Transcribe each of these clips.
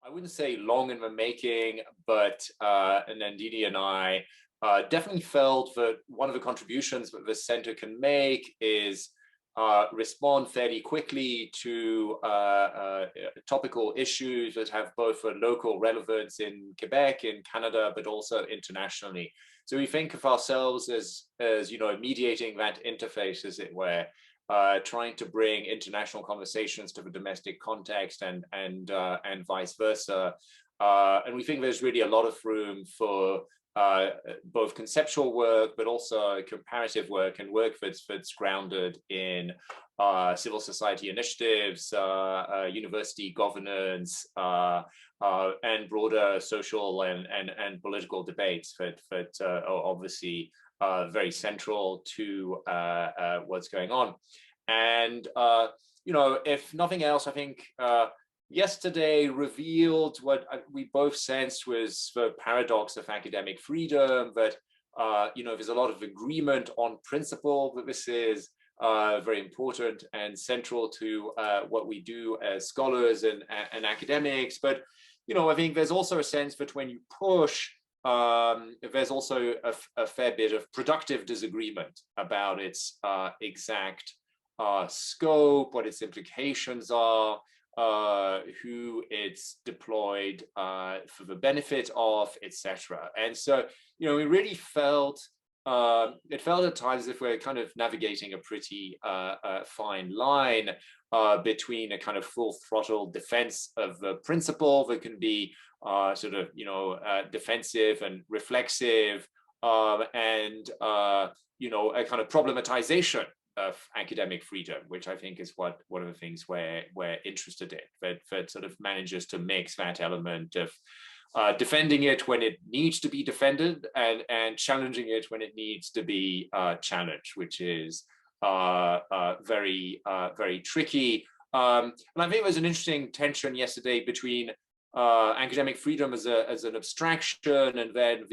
I wouldn't say long in the making, but Nandini and I definitely felt that one of the contributions that the center can make is respond fairly quickly to topical issues that have both a local relevance in Quebec, in Canada, but also internationally. So we think of ourselves as mediating that interface, as it were, trying to bring international conversations to the domestic context and vice versa. And we think there's really a lot of room for both conceptual work, but also comparative work and work that's grounded in civil society initiatives, university governance, and broader social and political debates that are obviously very central to what's going on. And if nothing else, I think yesterday revealed what we both sensed was the paradox of academic freedom, that there's a lot of agreement on principle that this is very important and central to what we do as scholars and academics. But I think there's also a sense that when you push, there's also a fair bit of productive disagreement about its exact scope, what its implications are, who it's deployed for the benefit of, etc. And so, we really felt it felt at times as if we're kind of navigating a pretty fine line between a kind of full throttle defense of the principle that can be defensive and reflexive, and a kind of problematization of academic freedom, which I think is one of the things we're interested in, that sort of manages to mix that element of defending it when it needs to be defended and challenging it when it needs to be challenged, which is very tricky. And I think there was an interesting tension yesterday between academic freedom as an abstraction and then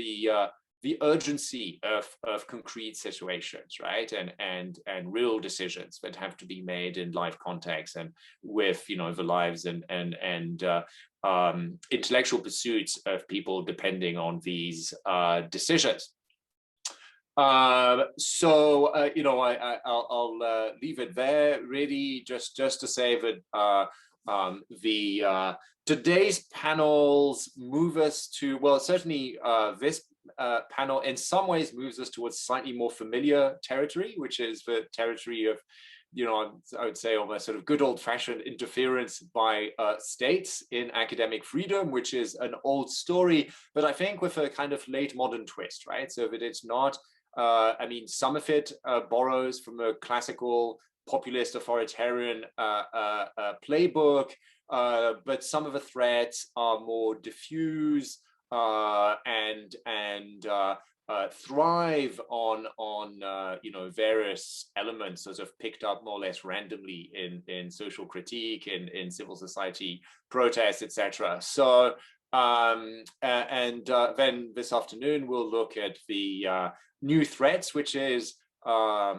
the urgency of concrete situations, right, and real decisions that have to be made in life context and with the lives and intellectual pursuits of people depending on these decisions. I'll leave it there. Really, just to say that today's panels move us to, well, certainly this panel in some ways moves us towards slightly more familiar territory, which is the territory of, I would say almost sort of good old-fashioned interference by states in academic freedom, which is an old story, but I think with a kind of late modern twist, right? So that it's not, some of it borrows from a classical populist authoritarian playbook, but some of the threats are more diffuse and thrive on various elements sort of picked up more or less randomly in social critique, in civil society protests, etc. So then this afternoon we'll look at the new threats, which is a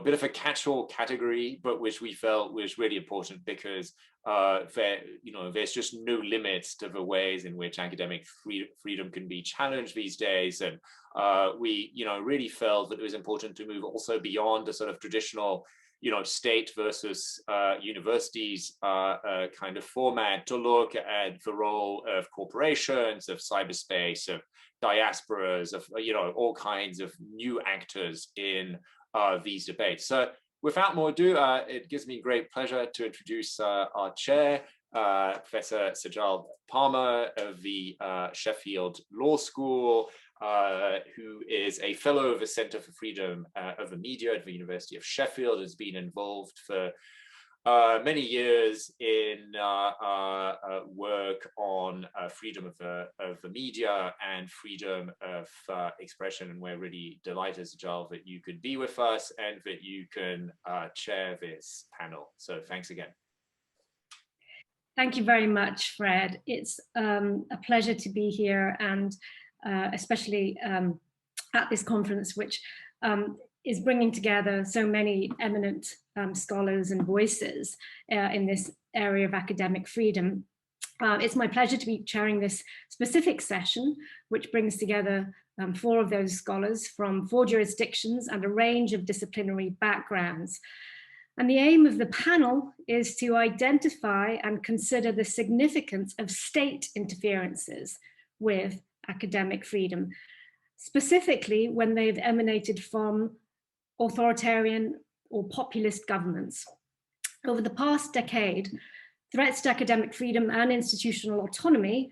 bit of a catch-all category, but which we felt was really important because there's just no limits to the ways in which academic freedom can be challenged these days, and we really felt that it was important to move also beyond the sort of traditional state versus universities kind of format to look at the role of corporations, of cyberspace, of diasporas, of all kinds of new actors in these debates. So without more ado, it gives me great pleasure to introduce our chair, Professor Sejal Parmar of the Sheffield Law School, who is a fellow of the Center for Freedom of the Media at the University of Sheffield, has been involved for many years in work on freedom of the media and freedom of expression, and we're really delighted, Sejal, that you could be with us and that you can chair this panel. So thanks again. Thank you very much, Fred. It's a pleasure to be here, and especially at this conference, which is bringing together so many eminent scholars and voices in this area of academic freedom. It's my pleasure to be chairing this specific session, which brings together 4 of those scholars from 4 jurisdictions and a range of disciplinary backgrounds. And the aim of the panel is to identify and consider the significance of state interferences with academic freedom, specifically when they've emanated from authoritarian or populist governments. Over the past decade, threats to academic freedom and institutional autonomy,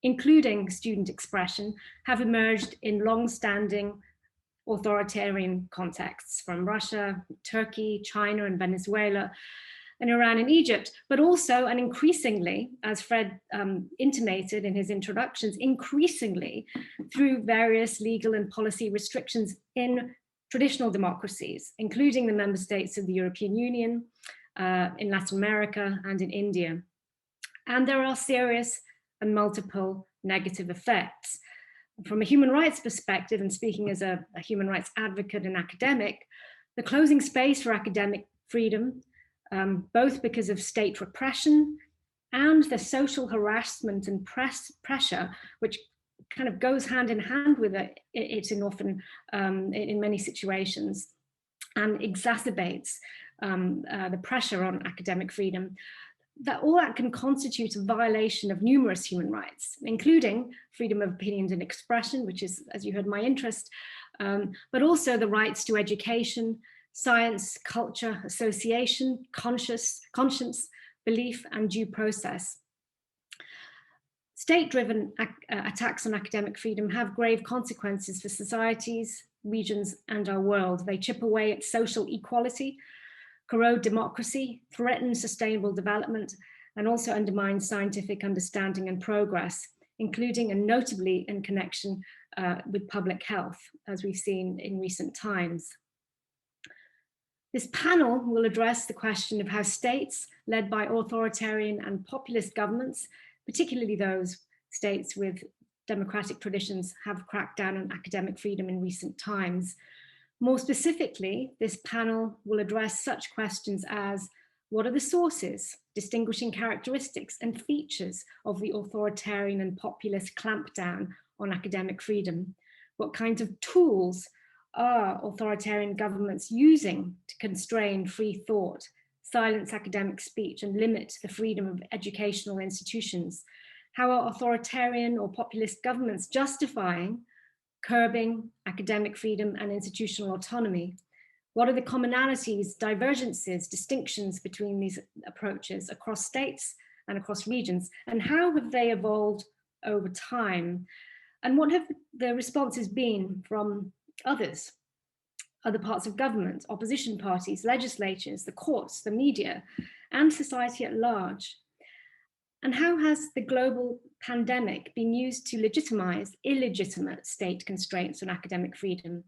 including student expression, have emerged in long-standing authoritarian contexts from Russia, Turkey, China, and Venezuela, and Iran and Egypt, but also, and increasingly, as Fred intimated in his introductions, increasingly through various legal and policy restrictions in traditional democracies, including the member states of the European Union, in Latin America, and in India. And there are serious and multiple negative effects. From a human rights perspective, and speaking as a human rights advocate and academic, the closing space for academic freedom, both because of state repression and the social harassment and pressure, which kind of goes hand in hand with it in many situations, and exacerbates the pressure on academic freedom, that all that can constitute a violation of numerous human rights, including freedom of opinion and expression, which is, as you heard, my interest, but also the rights to education, science, culture, association, conscience, belief, and due process. State-driven attacks on academic freedom have grave consequences for societies, regions, and our world. They chip away at social equality, corrode democracy, threaten sustainable development, and also undermine scientific understanding and progress, including and notably in connection with public health, as we've seen in recent times. This panel will address the question of how states led by authoritarian and populist governments, particularly those states with democratic traditions, have cracked down on academic freedom in recent times. More specifically, this panel will address such questions as, what are the sources, distinguishing characteristics and features of the authoritarian and populist clampdown on academic freedom? What kinds of tools are authoritarian governments using to constrain free thought, silence academic speech, and limit the freedom of educational institutions? How are authoritarian or populist governments justifying curbing academic freedom and institutional autonomy? What are the commonalities, divergences, distinctions between these approaches across states and across regions? And how have they evolved over time? And what have the responses been from others, other parts of government, opposition parties, legislatures, the courts, the media, and society at large? And how has the global pandemic been used to legitimize illegitimate state constraints on academic freedom?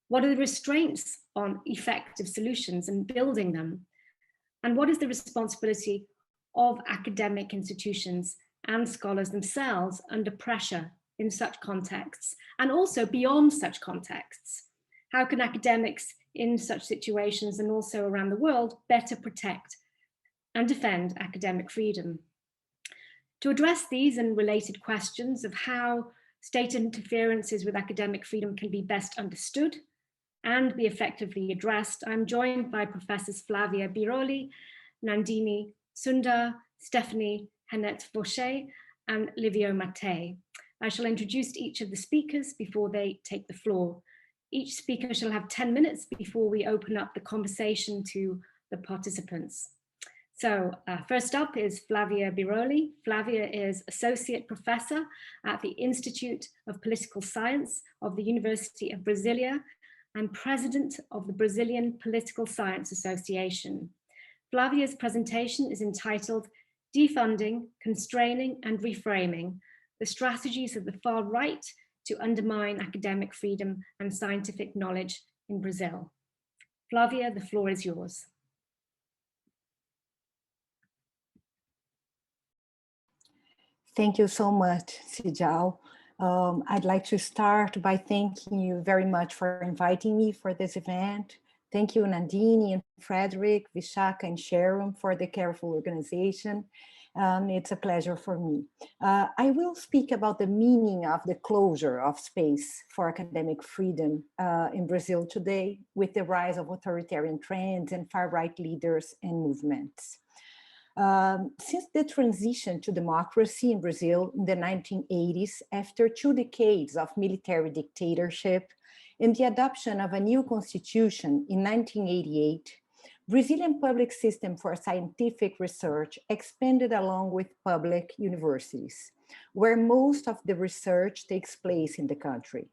What are the restraints on effective solutions and building them? And what is the responsibility of academic institutions and scholars themselves under pressure in such contexts, and also beyond such contexts? How can academics in such situations and also around the world better protect and defend academic freedom? To address these and related questions of how state interferences with academic freedom can be best understood and be effectively addressed, I'm joined by Professors Flavia Biroli, Nandini Sundar, Stéphanie Hennette-Vauchez, and Liviu Matei. I shall introduce each of the speakers before they take the floor. Each speaker shall have 10 minutes before we open up the conversation to the participants. So first up is Flavia Biroli. Flavia is Associate Professor at the Institute of Political Science of the University of Brasília and President of the Brazilian Political Science Association. Flavia's presentation is entitled Defunding, Constraining and Reframing, the Strategies of the Far Right to Undermine Academic Freedom and Scientific Knowledge in Brazil. Flavia, the floor is yours. Thank you so much, Sejal. I'd like to start by thanking you very much for inviting me for this event. Thank you, Nandini and Frederick, Vishaka and Sharon for the careful organization. It's a pleasure for me. I will speak about the meaning of the closure of space for academic freedom in Brazil today, with the rise of authoritarian trends and far-right leaders and movements. Since the transition to democracy in Brazil in the 1980s, after 2 decades of military dictatorship and the adoption of a new constitution in 1988, Brazilian public system for scientific research expanded along with public universities, where most of the research takes place in the country.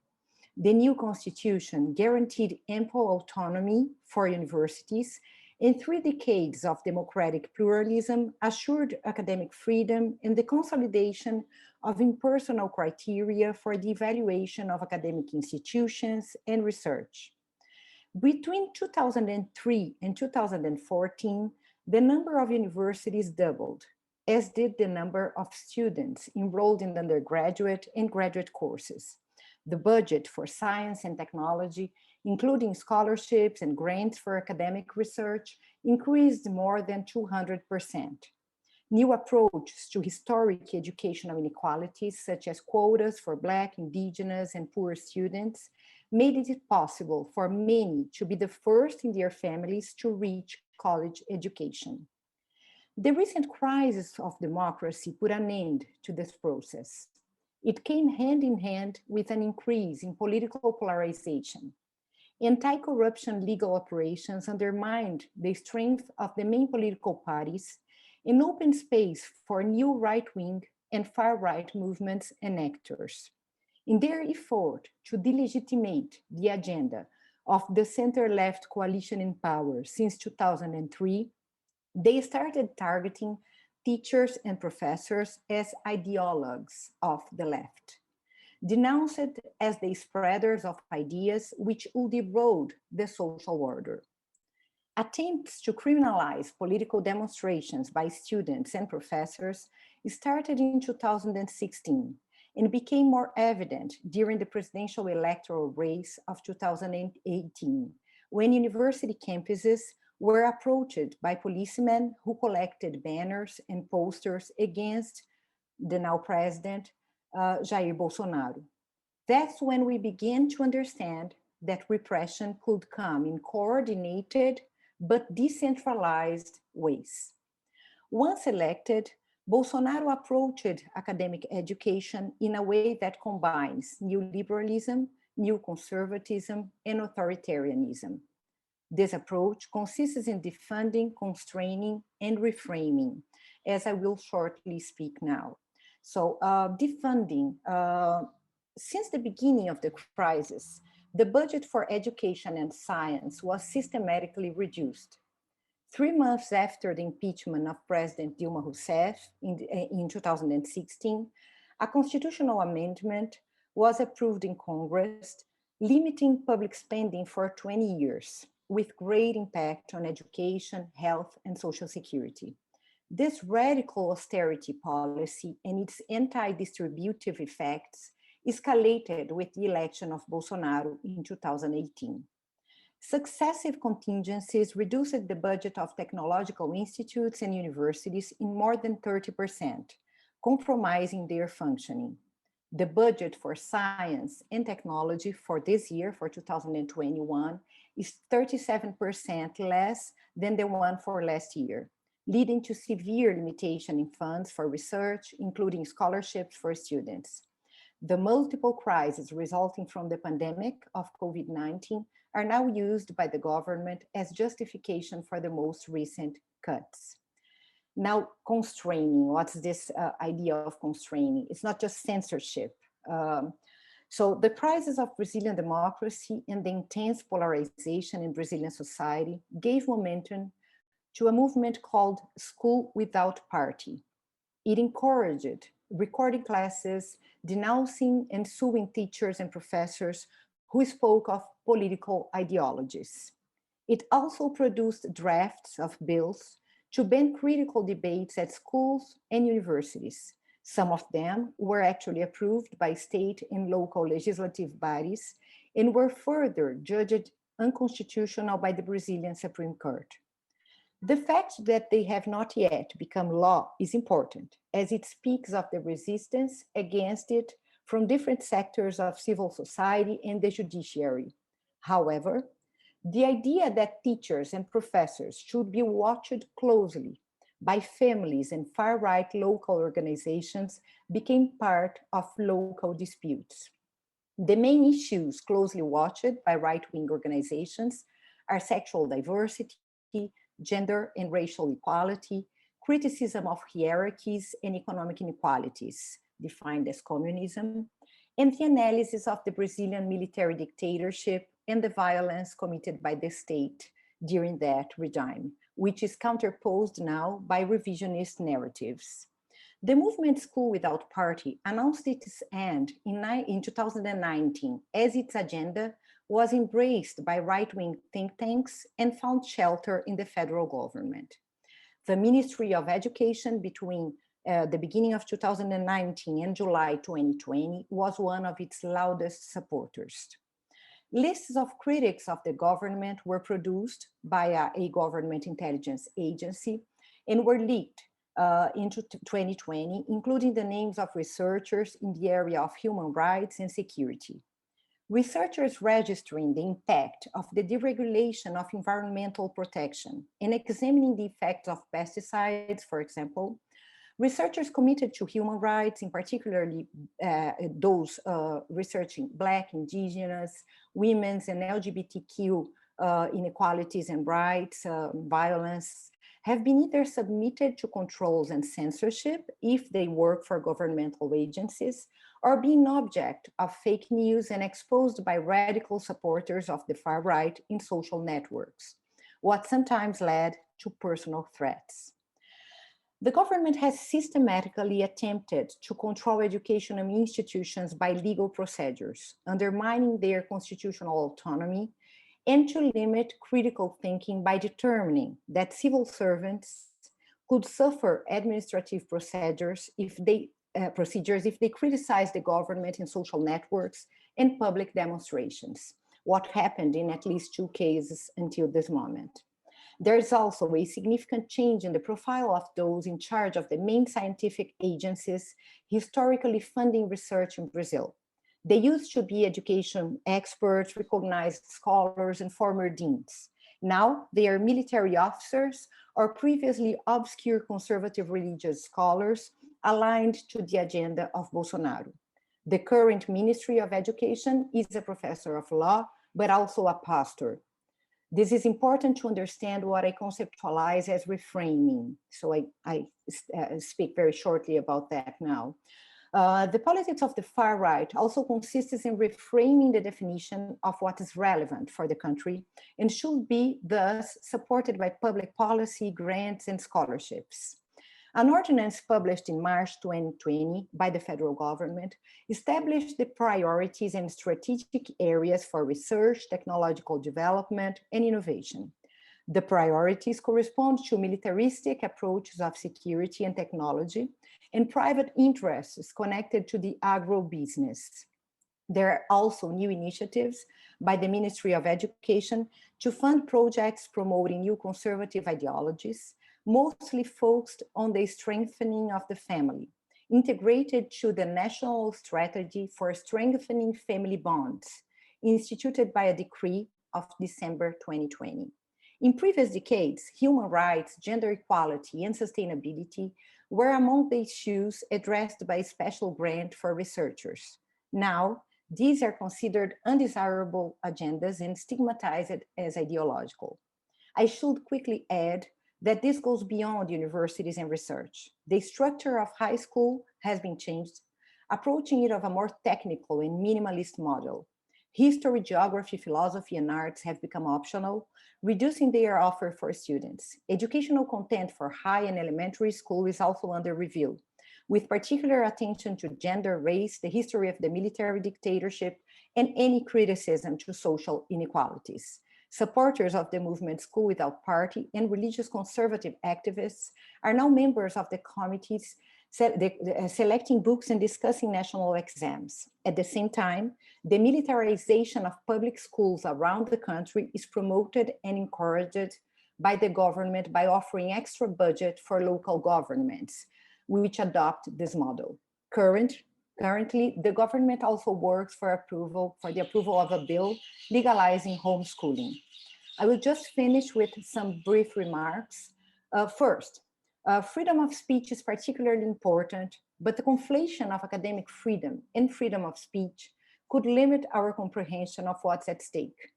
The new constitution guaranteed ample autonomy for universities, and 3 decades of democratic pluralism assured academic freedom and the consolidation of impersonal criteria for the evaluation of academic institutions and research. Between 2003 and 2014, the number of universities doubled, as did the number of students enrolled in undergraduate and graduate courses. The budget for science and technology, including scholarships and grants for academic research, increased more than 200%. New approaches to historic educational inequalities, such as quotas for Black, Indigenous, and poor students, made it possible for many to be the first in their families to reach college education. The recent crisis of democracy put an end to this process. It came hand in hand with an increase in political polarization. Anti-corruption legal operations undermined the strength of the main political parties and opened space for new right-wing and far-right movements and actors. In their effort to delegitimate the agenda of the center-left coalition in power since 2003, they started targeting teachers and professors as ideologues of the left, denounced as the spreaders of ideas which would erode the social order. Attempts to criminalize political demonstrations by students and professors started in 2016 and became more evident during the presidential electoral race of 2018, when university campuses were approached by policemen who collected banners and posters against the now president, Jair Bolsonaro. That's when we began to understand that repression could come in coordinated but decentralized ways. Once elected, Bolsonaro approached academic education in a way that combines neoliberalism, new conservatism, and authoritarianism. This approach consists in defunding, constraining, and reframing, as I will shortly speak now. So defunding, since the beginning of the crisis, the budget for education and science was systematically reduced. 3 months after the impeachment of President Dilma Rousseff in 2016, a constitutional amendment was approved in Congress, limiting public spending for 20 years, with great impact on education, health, and social security. This radical austerity policy and its anti-distributive effects escalated with the election of Bolsonaro in 2018. Successive contingencies reduced the budget of technological institutes and universities in more than 30%, compromising their functioning. The budget for science and technology for this year, for 2021, is 37% less than the one for last year, leading to severe limitation in funds for research, including scholarships for students. The multiple crises resulting from the pandemic of COVID-19 are now used by the government as justification for the most recent cuts. Now, constraining, what's this idea of constraining? It's not just censorship. So the crisis of Brazilian democracy and the intense polarization in Brazilian society gave momentum to a movement called School Without Party. It encouraged recording classes, denouncing and suing teachers and professors who spoke of political ideologies. It also produced drafts of bills to ban critical debates at schools and universities. Some of them were actually approved by state and local legislative bodies and were further judged unconstitutional by the Brazilian Supreme Court. The fact that they have not yet become law is important, as it speaks of the resistance against it from different sectors of civil society and the judiciary. However, the idea that teachers and professors should be watched closely by families and far-right local organizations became part of local disputes. The main issues closely watched by right-wing organizations are sexual diversity, gender and racial equality, criticism of hierarchies and economic inequalities, defined as communism, and the analysis of the Brazilian military dictatorship and the violence committed by the state during that regime, which is counterposed now by revisionist narratives. The movement School Without Party announced its end in 2019 as its agenda was embraced by right-wing think tanks and found shelter in the federal government. The Ministry of Education between the beginning of 2019 and July 2020 was one of its loudest supporters. Lists of critics of the government were produced by a government intelligence agency and were leaked into 2020, including the names of researchers in the area of human rights and security. Researchers registering the impact of the deregulation of environmental protection and examining the effects of pesticides, for example, researchers committed to human rights, in particularly those researching Black, Indigenous, women's and LGBTQ inequalities and rights, violence, have been either submitted to controls and censorship if they work for governmental agencies, or being object of fake news and exposed by radical supporters of the far right in social networks, what sometimes led to personal threats. The government has systematically attempted to control educational institutions by legal procedures, undermining their constitutional autonomy, and to limit critical thinking by determining that civil servants could suffer administrative procedures if they criticize the government in social networks and public demonstrations, what happened in at least 2 cases until this moment. There is also a significant change in the profile of those in charge of the main scientific agencies historically funding research in Brazil. They used to be education experts, recognized scholars, and former deans. Now they are military officers or previously obscure conservative religious scholars aligned to the agenda of Bolsonaro. The current Ministry of Education is a professor of law, but also a pastor. This is important to understand what I conceptualize as reframing. So I speak very shortly about that now. The politics of the far right also consists in reframing the definition of what is relevant for the country and should be thus supported by public policy, grants, and scholarships. An ordinance published in March 2020 by the federal government established the priorities and strategic areas for research, technological development, and innovation. The priorities correspond to militaristic approaches of security and technology and private interests connected to the agro-business. There are also new initiatives by the Ministry of Education to fund projects promoting new conservative ideologies, mostly focused on the strengthening of the family, integrated to the National Strategy for Strengthening Family Bonds, instituted by a decree of December 2020. In previous decades, human rights, gender equality, and sustainability were among the issues addressed by a special grant for researchers. Now, these are considered undesirable agendas and stigmatized as ideological. I should quickly add that this goes beyond universities and research. The structure of high school has been changed, approaching it of a more technical and minimalist model. History, geography, philosophy, and arts have become optional, reducing their offer for students. Educational content for high and elementary school is also under review, with particular attention to gender, race, the history of the military dictatorship, and any criticism to social inequalities. Supporters of the movement School Without Party and religious conservative activists are now members of the committees selecting books and discussing national exams. At the same time, the militarization of public schools around the country is promoted and encouraged by the government by offering extra budget for local governments, which adopt this model. Currently, the government also works for the approval of a bill legalizing homeschooling. I will just finish with some brief remarks. First, freedom of speech is particularly important, but the conflation of academic freedom and freedom of speech could limit our comprehension of what's at stake.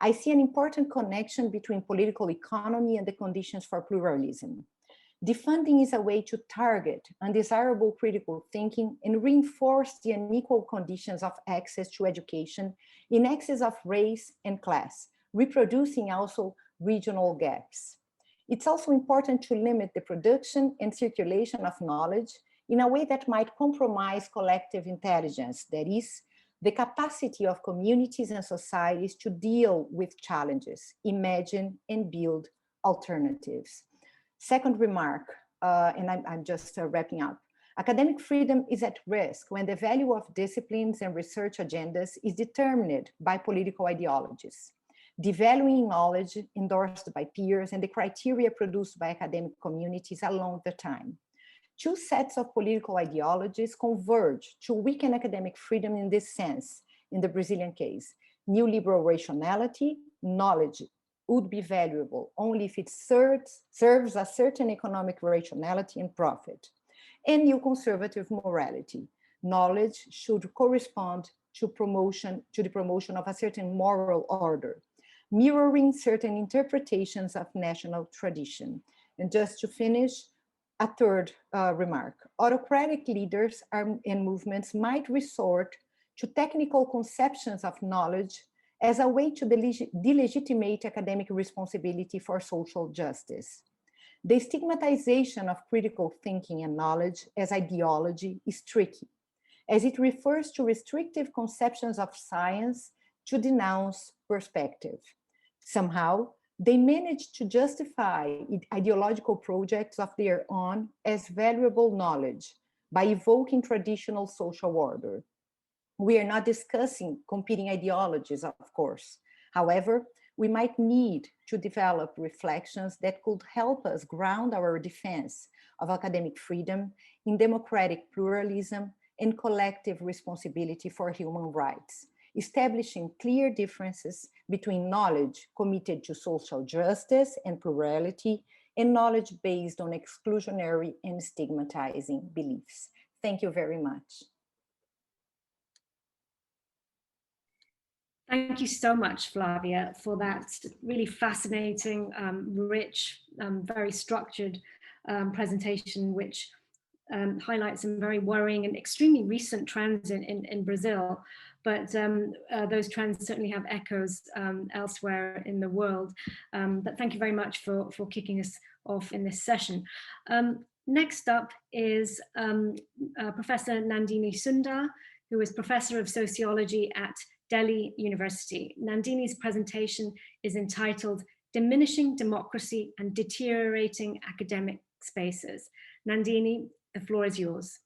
I see an important connection between political economy and the conditions for pluralism. Defunding is a way to target undesirable critical thinking and reinforce the unequal conditions of access to education in excess of race and class, reproducing also regional gaps. It's also important to limit the production and circulation of knowledge in a way that might compromise collective intelligence, that is, the capacity of communities and societies to deal with challenges, imagine and build alternatives. Second remark, and I'm just wrapping up. Academic freedom is at risk when the value of disciplines and research agendas is determined by political ideologies. Devaluing knowledge endorsed by peers and the criteria produced by academic communities along the time. Two sets of political ideologies converge to weaken academic freedom in this sense. In the Brazilian case, neoliberal rationality, knowledge would be valuable only if it serves a certain economic rationality and profit. And new conservative morality, knowledge should correspond to the promotion of a certain moral order, mirroring certain interpretations of national tradition. And just to finish, a third remark. Autocratic leaders and movements might resort to technical conceptions of knowledge as a way to delegitimate academic responsibility for social justice. The stigmatization of critical thinking and knowledge as ideology is tricky, as it refers to restrictive conceptions of science to denounce perspective. Somehow, they manage to justify ideological projects of their own as valuable knowledge by evoking traditional social order. We are not discussing competing ideologies, of course. However, we might need to develop reflections that could help us ground our defense of academic freedom in democratic pluralism and collective responsibility for human rights, establishing clear differences between knowledge committed to social justice and plurality and knowledge based on exclusionary and stigmatizing beliefs. Thank you very much. Thank you so much, Flavia, for that really fascinating, rich, very structured presentation, which highlights some very worrying and extremely recent trends in Brazil. But those trends certainly have echoes elsewhere in the world. But thank you very much for kicking us off in this session. Next up is Professor Nandini Sundar, who is Professor of Sociology at Delhi University. Nandini's presentation is entitled Diminishing Democracy and Deteriorating Academic Spaces. Nandini, the floor is yours.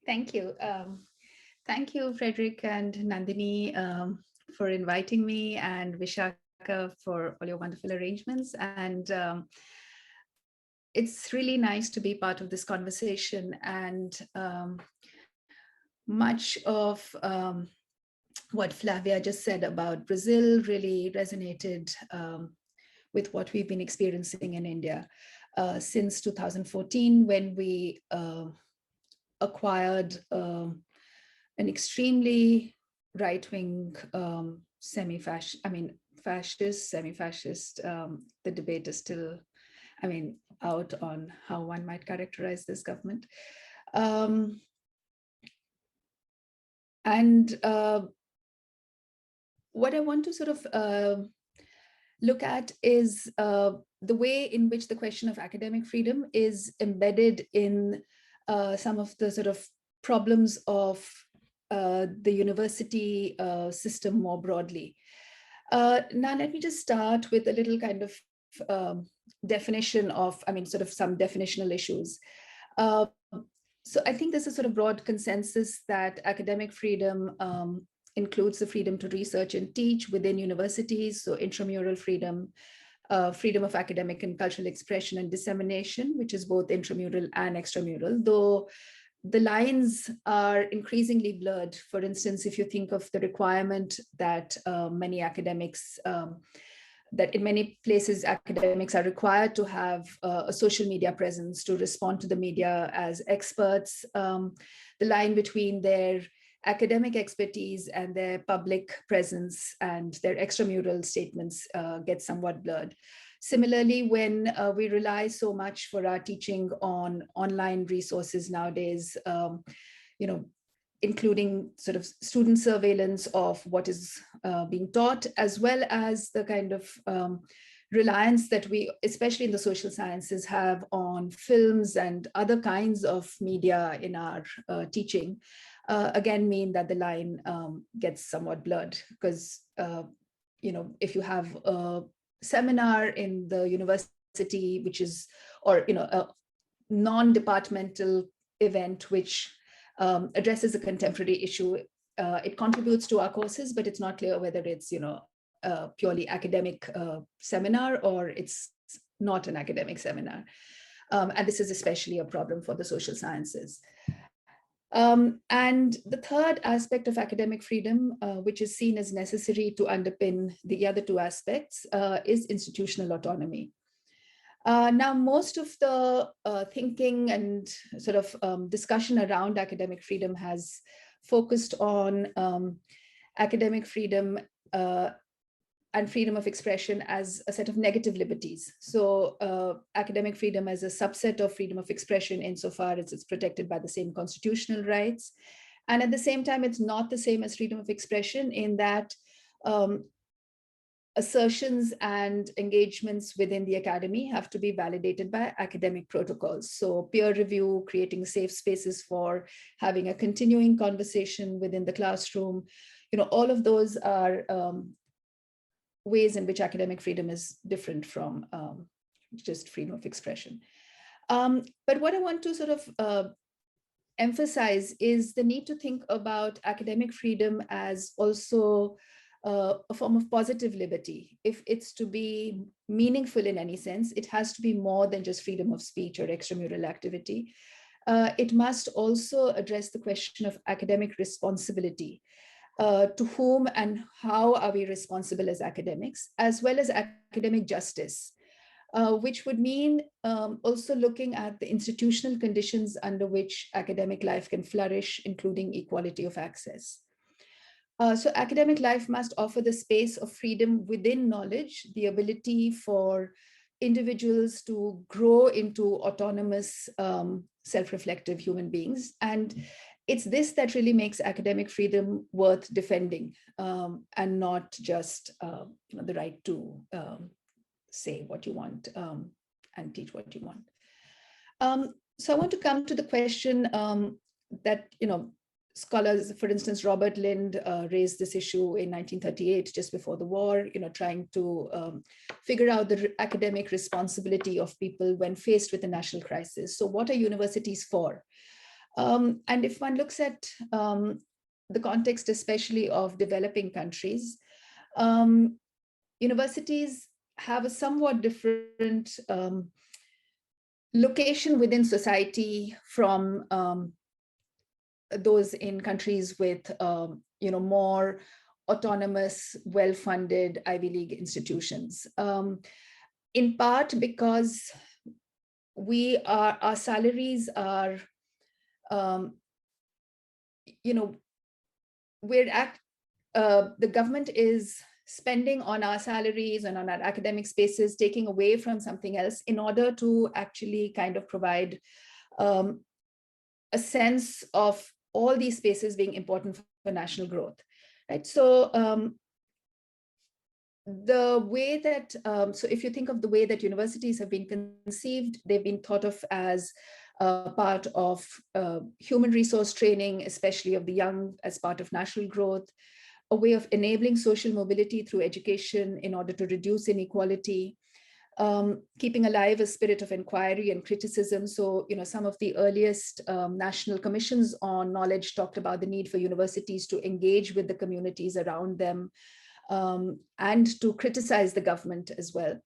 Thank you. Thank you, Frederick and Nandini, for inviting me, and Vishaka for all your wonderful arrangements. And it's really nice to be part of this conversation. And much of what Flavia just said about Brazil really resonated with what we've been experiencing in India since 2014, when we acquired an extremely right-wing, fascist, semi-fascist. The debate is still, out on how one might characterize this government. What I want to sort of look at is the way in which the question of academic freedom is embedded in some of the sort of problems of the university system more broadly. Now, let me just start with a little kind of definition of, sort of some definitional issues. So I think there's a sort of broad consensus that academic freedom includes the freedom to research and teach within universities, so intramural freedom, freedom of academic and cultural expression and dissemination, which is both intramural and extramural, though the lines are increasingly blurred. For instance, if you think of the requirement that many academics, that in many places academics are required to have a social media presence to respond to the media as experts, the line between their academic expertise and their public presence and their extramural statements gets somewhat blurred. Similarly, when we rely so much for our teaching on online resources nowadays, including sort of student surveillance of what is being taught, as well as the kind of reliance that we, especially in the social sciences, have on films and other kinds of media in our teaching, again mean that the line gets somewhat blurred, because if you have a seminar in the university, which is, or a non-departmental event which addresses a contemporary issue, it contributes to our courses, but it's not clear whether it's a purely academic seminar or it's not an academic seminar. And this is especially a problem for the social sciences. And the third aspect of academic freedom, which is seen as necessary to underpin the other two aspects, is institutional autonomy. Now, most of the thinking and sort of discussion around academic freedom has focused on academic freedom and freedom of expression as a set of negative liberties. So academic freedom as a subset of freedom of expression insofar as it's protected by the same constitutional rights. And at the same time, it's not the same as freedom of expression in that assertions and engagements within the academy have to be validated by academic protocols. So peer review, creating safe spaces for having a continuing conversation within the classroom, all of those are ways in which academic freedom is different from just freedom of expression. But what I want to sort of emphasize is the need to think about academic freedom as also a form of positive liberty. If it's to be meaningful in any sense, it has to be more than just freedom of speech or extramural activity. It must also address the question of academic responsibility. To whom and how are we responsible as academics, as well as academic justice, which would mean also looking at the institutional conditions under which academic life can flourish, including equality of access. So academic life must offer the space of freedom within knowledge, the ability for individuals to grow into autonomous, self-reflective human beings. And it's this that really makes academic freedom worth defending, and not just the right to say what you want and teach what you want. So I want to come to the question that, scholars, for instance, Robert Lind raised this issue in 1938, just before the war, trying to figure out the academic responsibility of people when faced with a national crisis. So what are universities for? And if one looks at the context, especially of developing countries, universities have a somewhat different location within society from those in countries with more autonomous, well-funded Ivy League institutions. In part because our salaries are, the government is spending on our salaries and on our academic spaces, taking away from something else in order to actually kind of provide a sense of all these spaces being important for national growth, right? So the way that, so if you think of the way that universities have been conceived, they've been thought of as part of human resource training, especially of the young, as part of national growth, a way of enabling social mobility through education in order to reduce inequality, keeping alive a spirit of inquiry and criticism. So, some of the earliest national commissions on knowledge talked about the need for universities to engage with the communities around them and to criticize the government as well.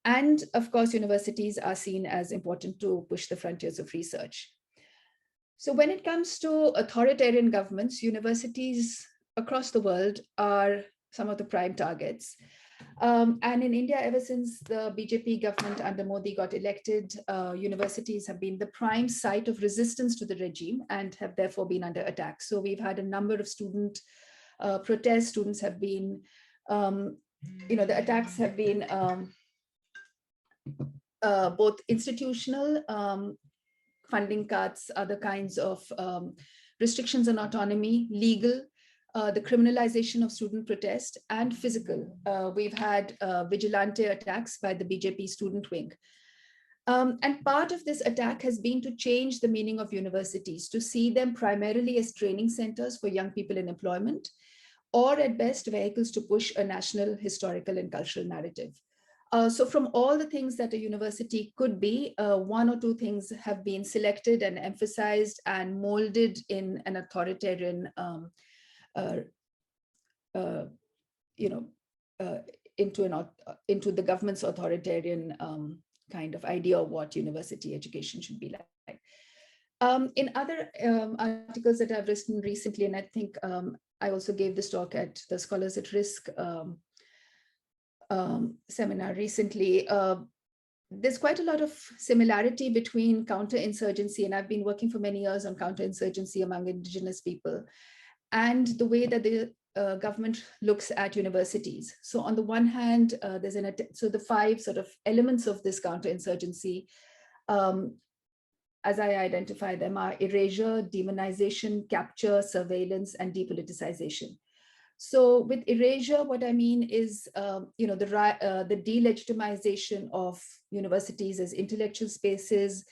And of course, universities are seen as important to push the frontiers of research. So when it comes to authoritarian governments, universities across the world are some of the prime targets. And in India, ever since the BJP government under Modi got elected, universities have been the prime site of resistance to the regime and have therefore been under attack. So we've had a number of student protests. Students have been, the attacks have been both institutional, funding cuts, other kinds of restrictions on autonomy, legal, the criminalization of student protest, and physical. We've had vigilante attacks by the BJP student wing. And part of this attack has been to change the meaning of universities, to see them primarily as training centers for young people in employment, or at best vehicles to push a national historical and cultural narrative. So from all the things that a university could be, one or two things have been selected and emphasized and molded in an authoritarian into the government's authoritarian kind of idea of what university education should be like. In other articles that I've written recently, and I think I also gave this talk at the Scholars at Risk seminar recently, there's quite a lot of similarity between counterinsurgency, and I've been working for many years on counterinsurgency among indigenous people, and the way that the government looks at universities. So on the one hand, there's so the five sort of elements of this counterinsurgency, as I identify them, are erasure, demonization, capture, surveillance, and depoliticization. So with erasure, what I mean is, the delegitimization of universities as intellectual spaces,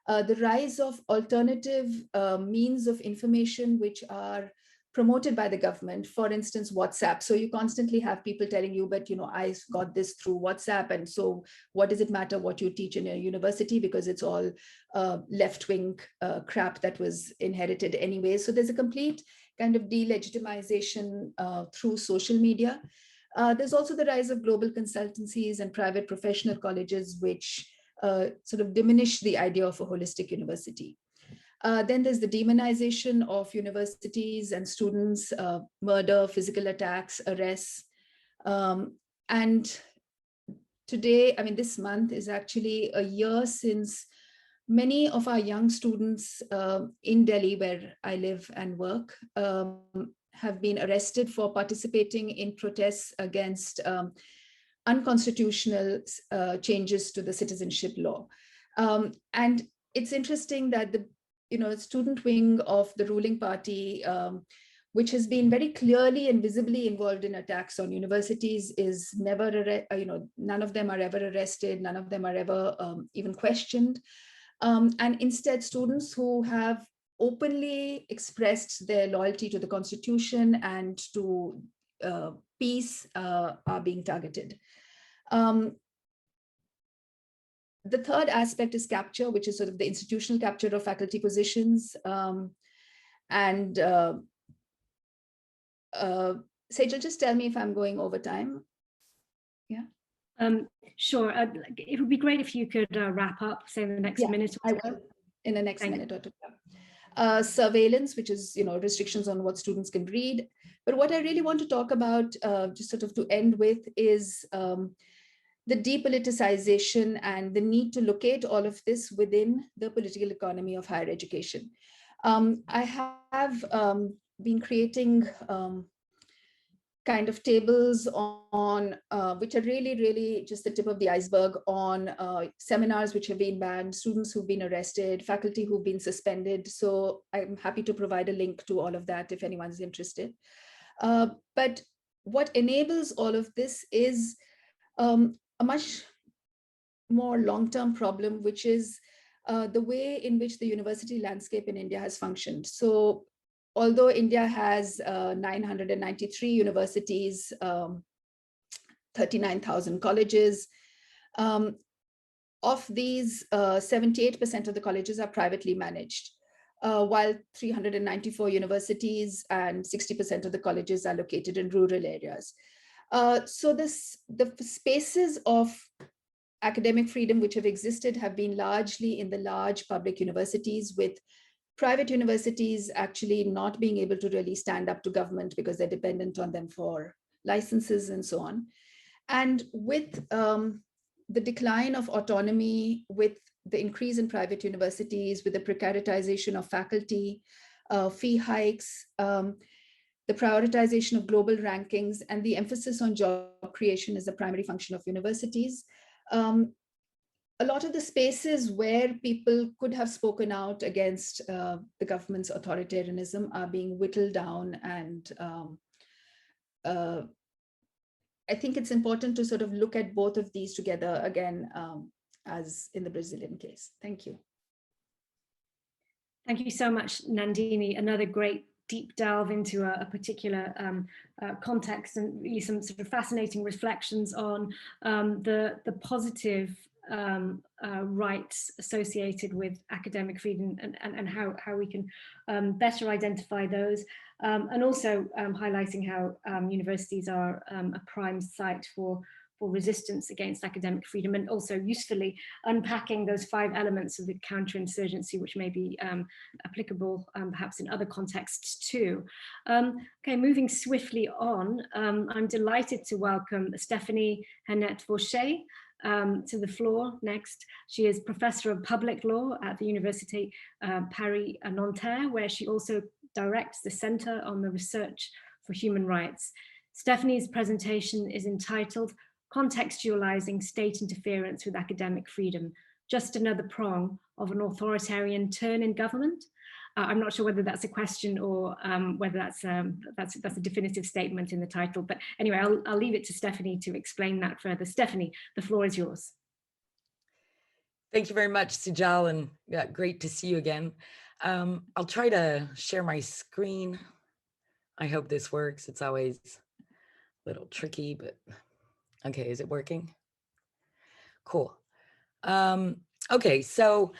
the rise of alternative means of information which are promoted by the government, for instance, WhatsApp. So you constantly have people telling you, but I got this through WhatsApp, and so what does it matter what you teach in a university, because it's all left-wing crap that was inherited anyway. So there's a complete kind of delegitimization through social media. There's also the rise of global consultancies and private professional colleges, which sort of diminish the idea of a holistic university. Then there's the demonization of universities and students, murder, physical attacks, arrests. And today, this month is actually a year since many of our young students in Delhi, where I live and work, have been arrested for participating in protests against unconstitutional changes to the citizenship law. And it's interesting that the student wing of the ruling party, which has been very clearly and visibly involved in attacks on universities, is never, none of them are ever arrested, none of them are ever even questioned. And instead, students who have openly expressed their loyalty to the Constitution and to peace are being targeted. The third aspect is capture, which is sort of the institutional capture of faculty positions. Sejal, just tell me if I'm going over time. Yeah. Sure. It would be great if you could wrap up, say, in the next minute or so. I will, in the next minute or two. Surveillance, which is restrictions on what students can read. But what I really want to talk about, just sort of to end with, is the depoliticization and the need to locate all of this within the political economy of higher education. I have been creating kind of tables on which are really just the tip of the iceberg on seminars which have been banned, students who've been arrested, faculty who've been suspended. So I'm happy to provide a link to all of that if anyone's interested. But what enables all of this is a much more long-term problem, which is the way in which the university landscape in India has functioned. So although India has 993 universities, 39,000 colleges, Of these, 78% of the colleges are privately managed, while 394 universities and 60% of the colleges are located in rural areas. So the spaces of academic freedom which have existed have been largely in the large public universities, with private universities actually not being able to really stand up to government because they're dependent on them for licenses and so on. And with the decline of autonomy, with the increase in private universities, with the precaritization of faculty, fee hikes, the prioritization of global rankings, and the emphasis on job creation as the primary function of universities, a lot of the spaces where people could have spoken out against the government's authoritarianism are being whittled down. And I think it's important to sort of look at both of these together again, as in the Brazilian case. Thank you. Thank you so much, Nandini. Another great deep delve into a particular context, and really some sort of fascinating reflections on the positive rights associated with academic freedom, and how we can better identify those, and also highlighting how universities are a prime site for resistance against academic freedom, and also usefully unpacking those 5 elements of the counterinsurgency, which may be applicable perhaps in other contexts too. Okay, moving swiftly on, I'm delighted to welcome Stéphanie Hennette-Vauchez to the floor next. She is Professor of Public Law at the Université Paris Nanterre, where she also directs the Center on the Research for Human Rights. Stéphanie's presentation is entitled Contextualizing State Interference with Academic Freedom, Just Another Prong of an Authoritarian Turn in Government. I'm not sure whether that's a question or whether that's a definitive statement in the title, but anyway, I'll leave it to Stéphanie to explain that further. Stéphanie, the floor is yours. Thank you very much, Sejal, and great to see you again. I'll try to share my screen. I hope this works. It's always a little tricky, but okay, is it working? Cool. Okay, so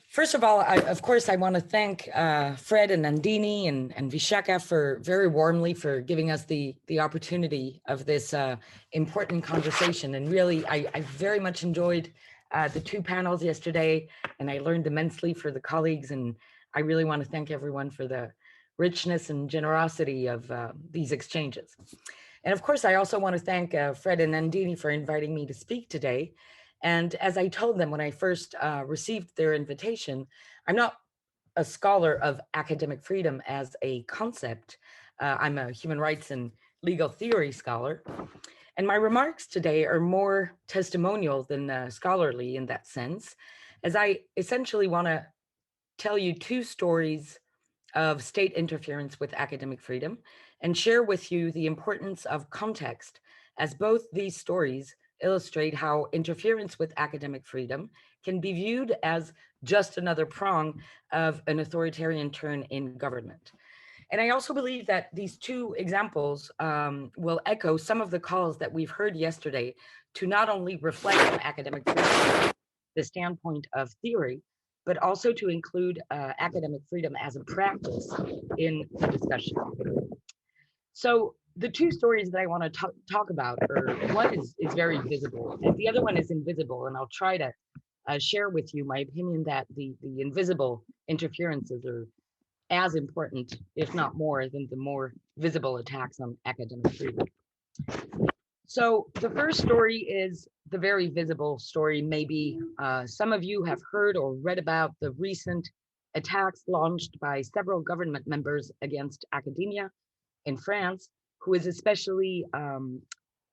first of all, of course, I want to thank Fred and Nandini and Vishaka for very warmly for giving us the opportunity of this important conversation. And really, I very much enjoyed the 2 panels yesterday, and I learned immensely for the colleagues. And I really want to thank everyone for the richness and generosity of these exchanges. And of course, I also want to thank Fred and Nandini for inviting me to speak today. And as I told them when I first received their invitation, I'm not a scholar of academic freedom as a concept. I'm a human rights and legal theory scholar. And my remarks today are more testimonial than scholarly in that sense, as I essentially want to tell you 2 stories of state interference with academic freedom and share with you the importance of context, as both these stories illustrate how interference with academic freedom can be viewed as just another prong of an authoritarian turn in government. And I also believe that these 2 examples will echo some of the calls that we've heard yesterday to not only reflect on academic freedom, the standpoint of theory, but also to include academic freedom as a practice in the discussion. So the 2 stories that I want to talk about are, one is very visible and the other one is invisible. And I'll try to share with you my opinion that the invisible interferences are as important, if not more, than the more visible attacks on academic freedom. So the first story is the very visible story. Maybe some of you have heard or read about the recent attacks launched by several government members against academia in France, who especially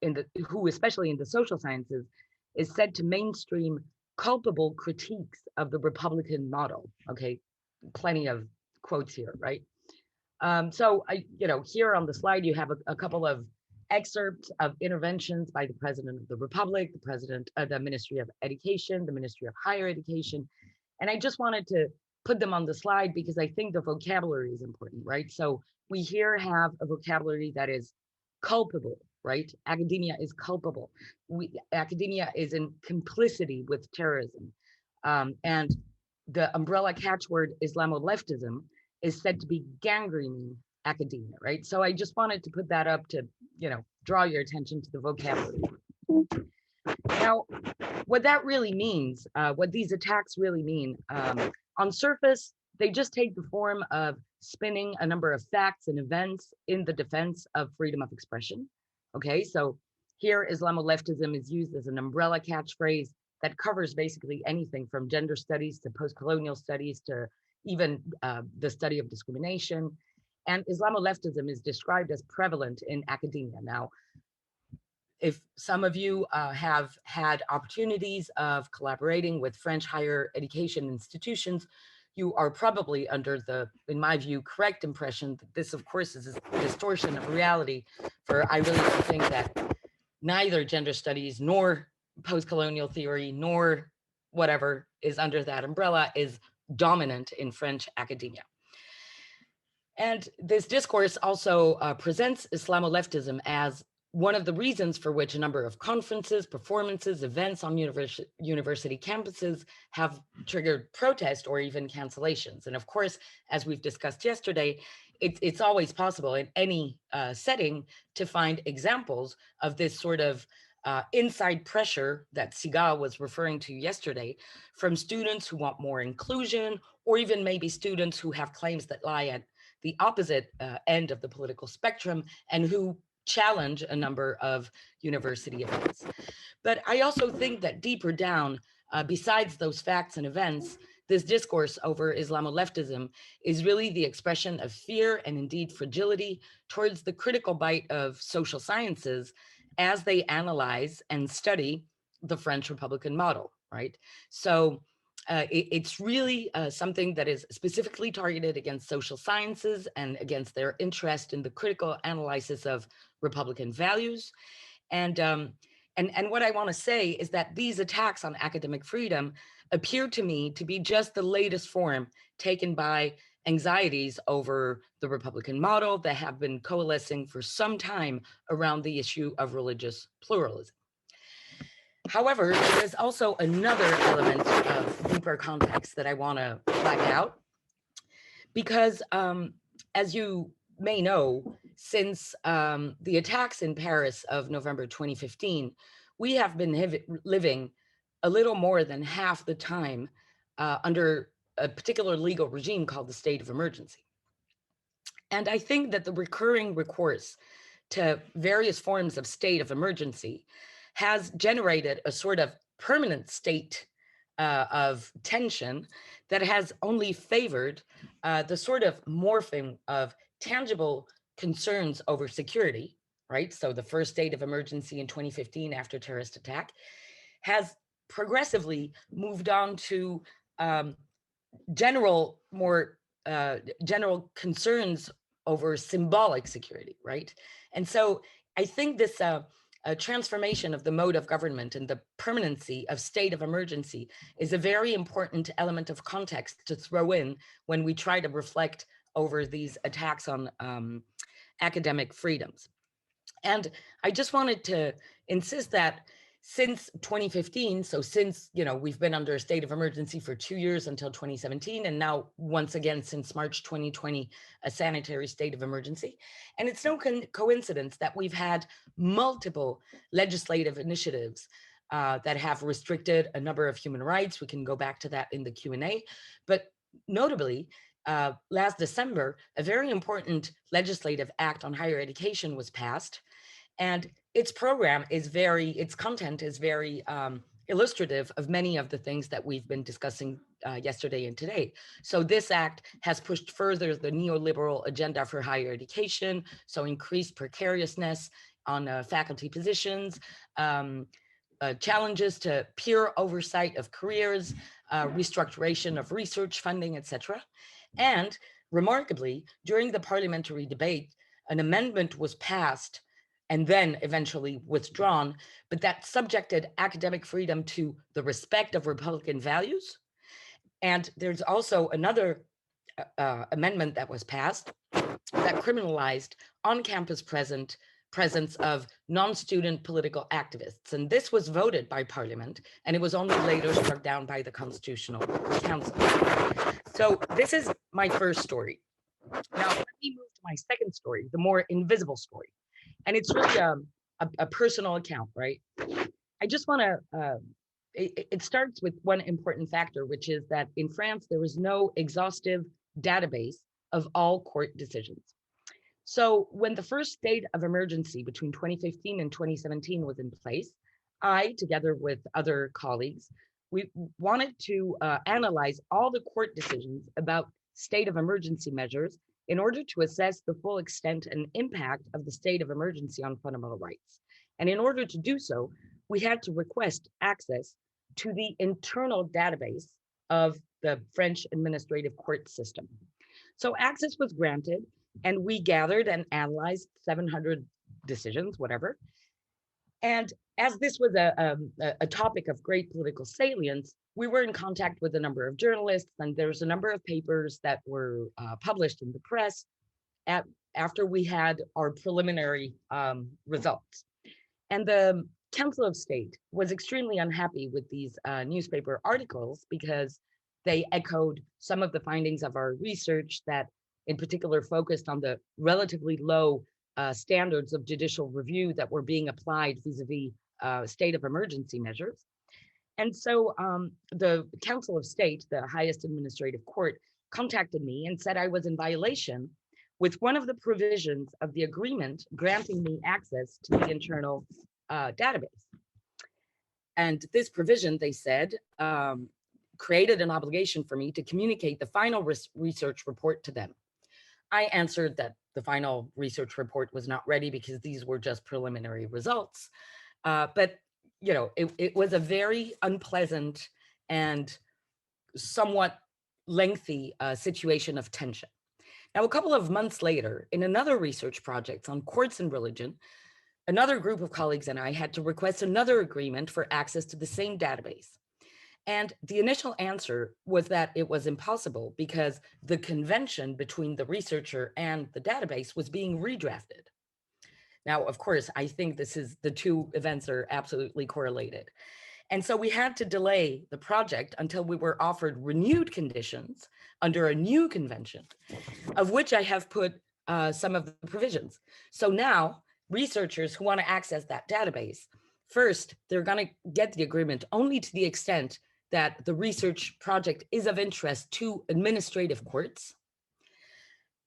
in the social sciences is said to mainstream culpable critiques of the Republican model. Okay, plenty of quotes here, right? So here on the slide you have a couple of excerpts of interventions by the President of the Republic, the President of the Ministry of Education, the Ministry of Higher Education, and I just wanted to put them on the slide because I think the vocabulary is important, right? So we here have a vocabulary that is culpable, right? Academia is culpable. Academia is in complicity with terrorism. And the umbrella catchword Islamo-leftism is said to be gangrening academia, right? So I just wanted to put that up to, draw your attention to the vocabulary. Now, what that really means, what these attacks really mean, on surface, they just take the form of spinning a number of facts and events in the defense of freedom of expression. Okay, so here Islamo-leftism is used as an umbrella catchphrase that covers basically anything from gender studies to post-colonial studies to even the study of discrimination. And Islamo-leftism is described as prevalent in academia. Now, if some of you have had opportunities of collaborating with French higher education institutions, you are probably under the, in my view, correct impression that this, of course, is a distortion of reality. For I really don't think that neither gender studies nor post-colonial theory nor whatever is under that umbrella is dominant in French academia. And this discourse also presents Islamo-leftism as one of the reasons for which a number of conferences, performances, events on university campuses have triggered protest or even cancellations. And of course, as we've discussed yesterday, it's always possible in any setting to find examples of this sort of inside pressure that Sejal was referring to yesterday from students who want more inclusion, or even maybe students who have claims that lie at the opposite end of the political spectrum and who challenge a number of university events. But I also think that deeper down, besides those facts and events, this discourse over Islamo-leftism is really the expression of fear and indeed fragility towards the critical bite of social sciences as they analyze and study the French Republican model, right? So it's really something that is specifically targeted against social sciences and against their interest in the critical analysis of Republican values. And what I want to say is that these attacks on academic freedom appear to me to be just the latest form taken by anxieties over the Republican model that have been coalescing for some time around the issue of religious pluralism. However, there is also another element of deeper context that I want to flag out, because as you may know, since the attacks in Paris of November 2015, we have been living a little more than half the time under a particular legal regime called the state of emergency. And I think that the recurring recourse to various forms of state of emergency has generated a sort of permanent state of tension that has only favored the sort of morphing of tangible concerns over security, right? So the first state of emergency in 2015 after terrorist attack has progressively moved on to general concerns over symbolic security, right? And so I think this a transformation of the mode of government and the permanency of state of emergency is a very important element of context to throw in when we try to reflect over these attacks on academic freedoms. And I just wanted to insist that since 2015, so since, we've been under a state of emergency for 2 years until 2017, and now once again, since March 2020, a sanitary state of emergency. And it's no coincidence that we've had multiple legislative initiatives that have restricted a number of human rights. We can go back to that in the Q&A, but notably, last December, a very important legislative act on higher education was passed, and its content is very illustrative of many of the things that we've been discussing yesterday and today. So this act has pushed further the neoliberal agenda for higher education, so increased precariousness on faculty positions, challenges to peer oversight of careers, restructuration of research funding, etc. And remarkably, during the parliamentary debate, an amendment was passed and then eventually withdrawn, but that subjected academic freedom to the respect of Republican values. And there's also another amendment that was passed that criminalized on-campus presence of non-student political activists. And this was voted by Parliament, and it was only later struck down by the Constitutional Council. So this is my first story. Now, let me move to my second story, the more invisible story. And it's really a personal account, right? I just want to, it starts with one important factor, which is that in France, there was no exhaustive database of all court decisions. So when the first state of emergency between 2015 and 2017 was in place, I, together with other colleagues, we wanted to analyze all the court decisions about state of emergency measures in order to assess the full extent and impact of the state of emergency on fundamental rights. And in order to do so, we had to request access to the internal database of the French administrative court system. So access was granted, and we gathered and analyzed 700 decisions, whatever. And as this was a topic of great political salience, we were in contact with a number of journalists, and there's a number of papers that were published in the press after we had our preliminary results. And the Council of State was extremely unhappy with these newspaper articles because they echoed some of the findings of our research that in particular focused on the relatively low standards of judicial review that were being applied vis-a-vis state of emergency measures. And so the Council of State, the highest administrative court, contacted me and said I was in violation with one of the provisions of the agreement granting me access to the internal database. And this provision, they said, created an obligation for me to communicate the final research report to them. I answered that the final research report was not ready because these were just preliminary results. But you know, it was a very unpleasant and somewhat lengthy situation of tension. Now, a couple of months later, in another research project on courts and religion, another group of colleagues and I had to request another agreement for access to the same database. And the initial answer was that it was impossible because the convention between the researcher and the database was being redrafted. Now, of course, I think the two events are absolutely correlated. And so we had to delay the project until we were offered renewed conditions under a new convention, of which I have put some of the provisions. So now researchers who want to access that database, first, they're going to get the agreement only to the extent that the research project is of interest to administrative courts.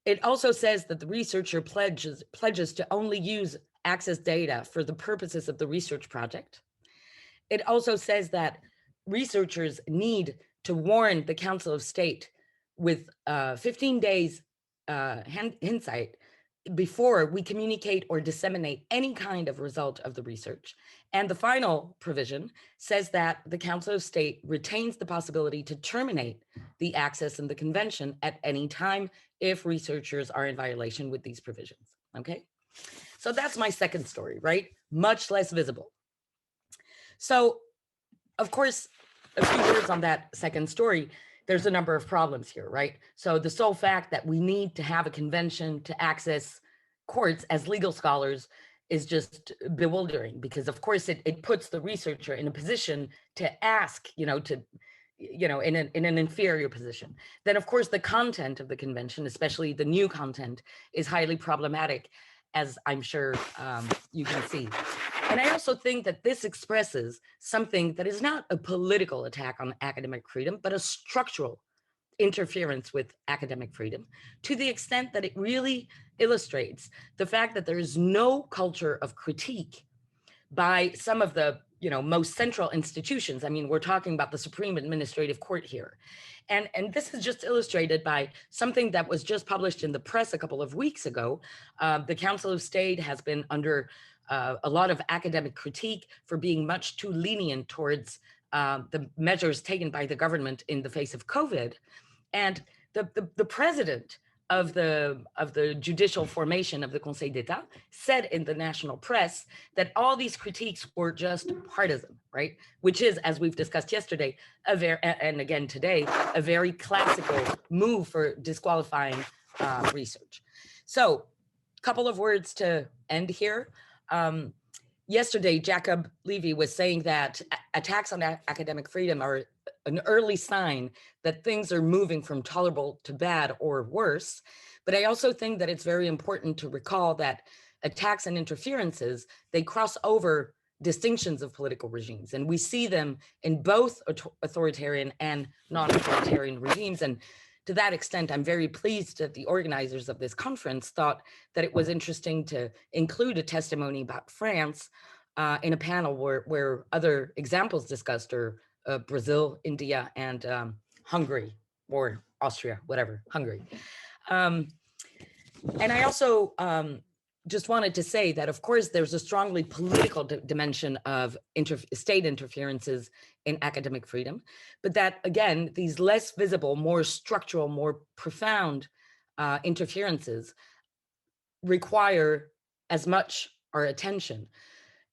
It also says that the researcher pledges to only use access data for the purposes of the research project. It also says that researchers need to warn the Council of State with 15 days hindsight before we communicate or disseminate any kind of result of the research. And the final provision says that the Council of State retains the possibility to terminate the access in the convention at any time if researchers are in violation with these provisions, okay? So that's my second story, right? Much less visible. So, of course, a few words on that second story. There's a number of problems here, right? So the sole fact that we need to have a convention to access courts as legal scholars is just bewildering because, of course, it puts the researcher in a position to ask, in an inferior position. Then, of course, the content of the convention, especially the new content, is highly problematic, as I'm sure you can see. And I also think that this expresses something that is not a political attack on academic freedom, but a structural interference with academic freedom, to the extent that it really illustrates the fact that there is no culture of critique by some of the most central institutions. I mean, we're talking about the Supreme Administrative Court here. And this is just illustrated by something that was just published in the press a couple of weeks ago. The Council of State has been under a lot of academic critique for being much too lenient towards the measures taken by the government in the face of COVID. And the president of the judicial formation of the Conseil d'État said in the national press that all these critiques were just partisan, right? Which is, as we've discussed yesterday, and again today, a very classical move for disqualifying research. So, a couple of words to end here. Yesterday, Jacob Liviu was saying that attacks on academic freedom are an early sign that things are moving from tolerable to bad or worse. But I also think that it's very important to recall that attacks and interferences, they cross over distinctions of political regimes. And we see them in both authoritarian and non-authoritarian regimes. And to that extent, I'm very pleased that the organizers of this conference thought that it was interesting to include a testimony about France in a panel where other examples discussed are Brazil, India, and Hungary, or Austria, whatever, Hungary. And I also just wanted to say that, of course, there's a strongly political dimension of state interferences in academic freedom, but that, again, these less visible, more structural, more profound interferences require as much our attention.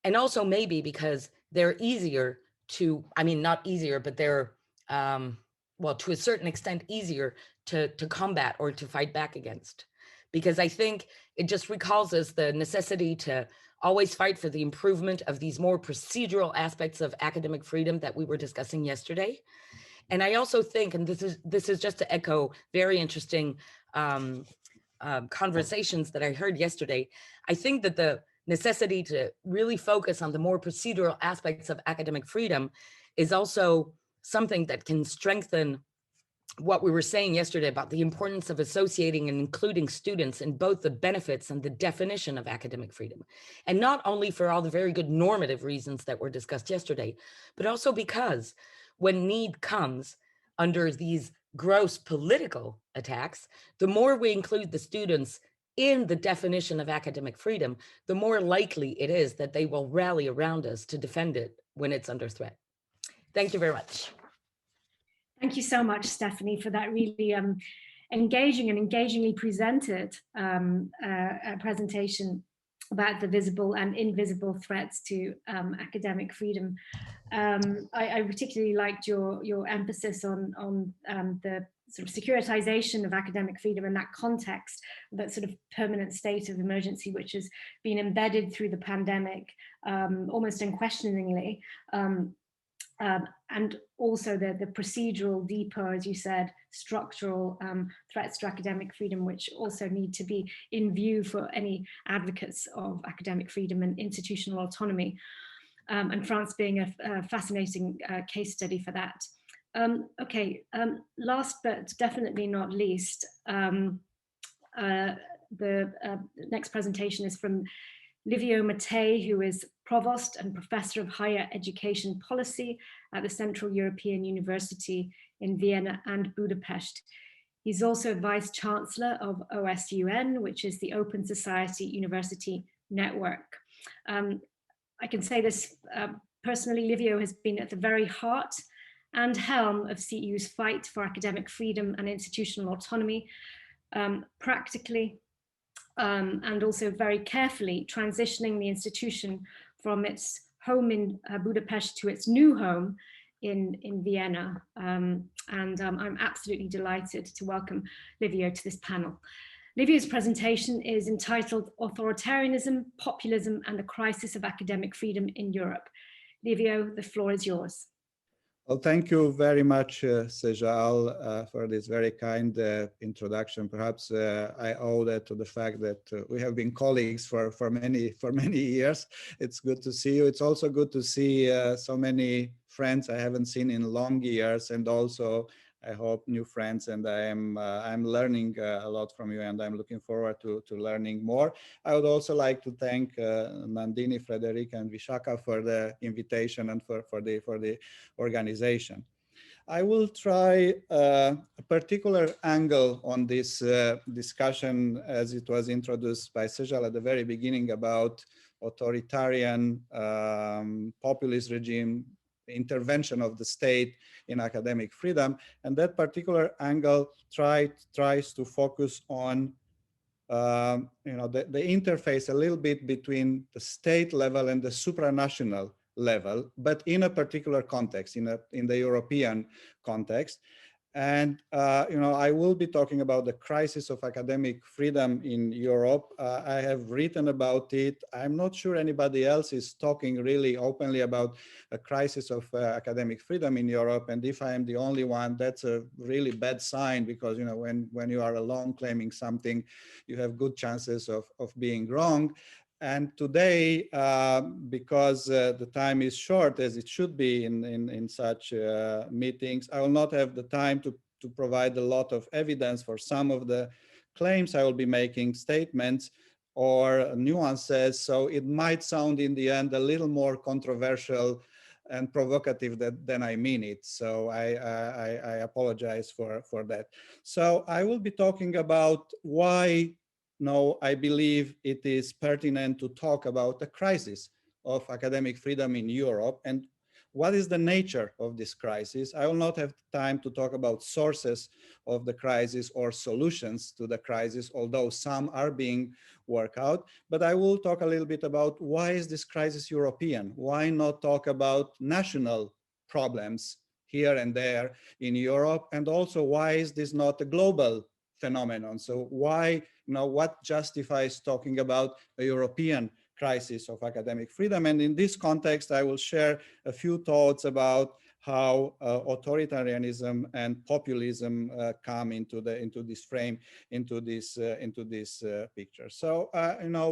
And also maybe because they're easier to, I mean, not easier, but they're, well, to a certain extent, easier to combat or to fight back against. Because I think it just recalls us the necessity to always fight for the improvement of these more procedural aspects of academic freedom that we were discussing yesterday. And I also think, and this is just to echo very interesting conversations that I heard yesterday, I think that the necessity to really focus on the more procedural aspects of academic freedom is also something that can strengthen what we were saying yesterday about the importance of associating and including students in both the benefits and the definition of academic freedom. And not only for all the very good normative reasons that were discussed yesterday, but also because when need comes under these gross political attacks, the more we include the students in the definition of academic freedom, the more likely it is that they will rally around us to defend it when it's under threat. Thank you very much. Thank you so much, Stephanie, for that really engaging and engagingly presented presentation about the visible and invisible threats to academic freedom. I particularly liked your emphasis on the sort of securitization of academic freedom in that context, that sort of permanent state of emergency, which has been embedded through the pandemic almost unquestioningly. And also the procedural, deeper, as you said, structural threats to academic freedom, which also need to be in view for any advocates of academic freedom and institutional autonomy. And France being a fascinating case study for that. Okay, last but definitely not least, the next presentation is from Liviu Matei, who is Provost and Professor of Higher Education Policy at the Central European University in Vienna and Budapest. He's also Vice Chancellor of OSUN, which is the Open Society University Network. I can say this personally, Liviu has been at the very heart and helm of CEU's fight for academic freedom and institutional autonomy, practically and also very carefully transitioning the institution from its home in Budapest to its new home in Vienna. I'm absolutely delighted to welcome Liviu to this panel. Liviu's presentation is entitled Authoritarianism, Populism, and the Crisis of Academic Freedom in Europe. Liviu, the floor is yours. Well, thank you very much, Sejal, for this very kind introduction. Perhaps I owe that to the fact that we have been colleagues for many years. It's good to see you. It's also good to see so many friends I haven't seen in long years, and also I hope new friends. And I'm learning a lot from you, and I'm looking forward to learning more. I would also like to thank Nandini, Frederica, and Vishaka for the invitation and for the organization. I will try a particular angle on this discussion, as it was introduced by Sejal at the very beginning, about authoritarian populist regime, intervention of the state in academic freedom. And that particular angle tries to focus on the interface a little bit between the state level and the supranational level, but in a particular context, in the European context. And, I will be talking about the crisis of academic freedom in Europe. I have written about it. I'm not sure anybody else is talking really openly about a crisis of academic freedom in Europe. And if I am the only one, that's a really bad sign, because, when you are alone claiming something, you have good chances of being wrong. And today, because the time is short, as it should be in such meetings, I will not have the time to provide a lot of evidence for some of the claims I will be making, statements or nuances. So it might sound in the end a little more controversial and provocative than I mean it. So I apologize for that. So I will be talking about why I believe it is pertinent to talk about the crisis of academic freedom in Europe and what is the nature of this crisis. I will not have time to talk about sources of the crisis or solutions to the crisis, although some are being worked out. But I will talk a little bit about why is this crisis European? Why not talk about national problems here and there in Europe? And also, why is this not a global phenomenon? So why, what justifies talking about a European crisis of academic freedom? And in this context, I will share a few thoughts about how authoritarianism and populism come into this frame, into this picture. So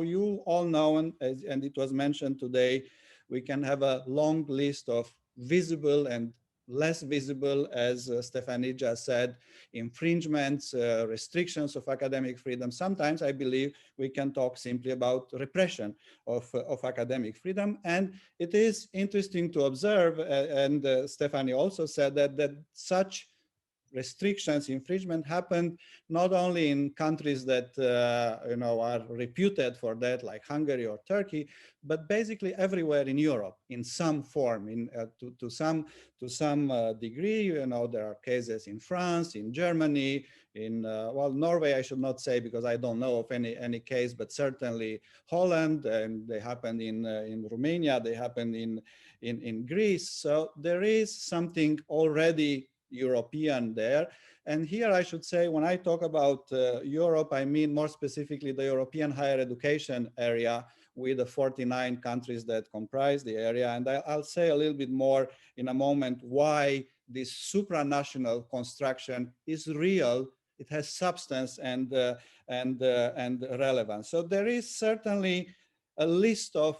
you all know, and it was mentioned today, we can have a long list of visible and less visible, as Stéphanie just said, infringements, restrictions of academic freedom. Sometimes I believe we can talk simply about repression of academic freedom. And it is interesting to observe, and Stéphanie also said that such restrictions, infringement happened not only in countries that are reputed for that, like Hungary or Turkey, but basically everywhere in Europe in some form, to some degree. There are cases in France, in Germany, in Norway I should not say, because I don't know of any case, but certainly Holland, and they happened in Romania, they happened in Greece. So there is something already European there. And here I should say, when I talk about Europe, I mean more specifically the European higher education area, with the 49 countries that comprise the area. And I'll say a little bit more in a moment why this supranational construction is real. It has substance and relevance. So there is certainly a list of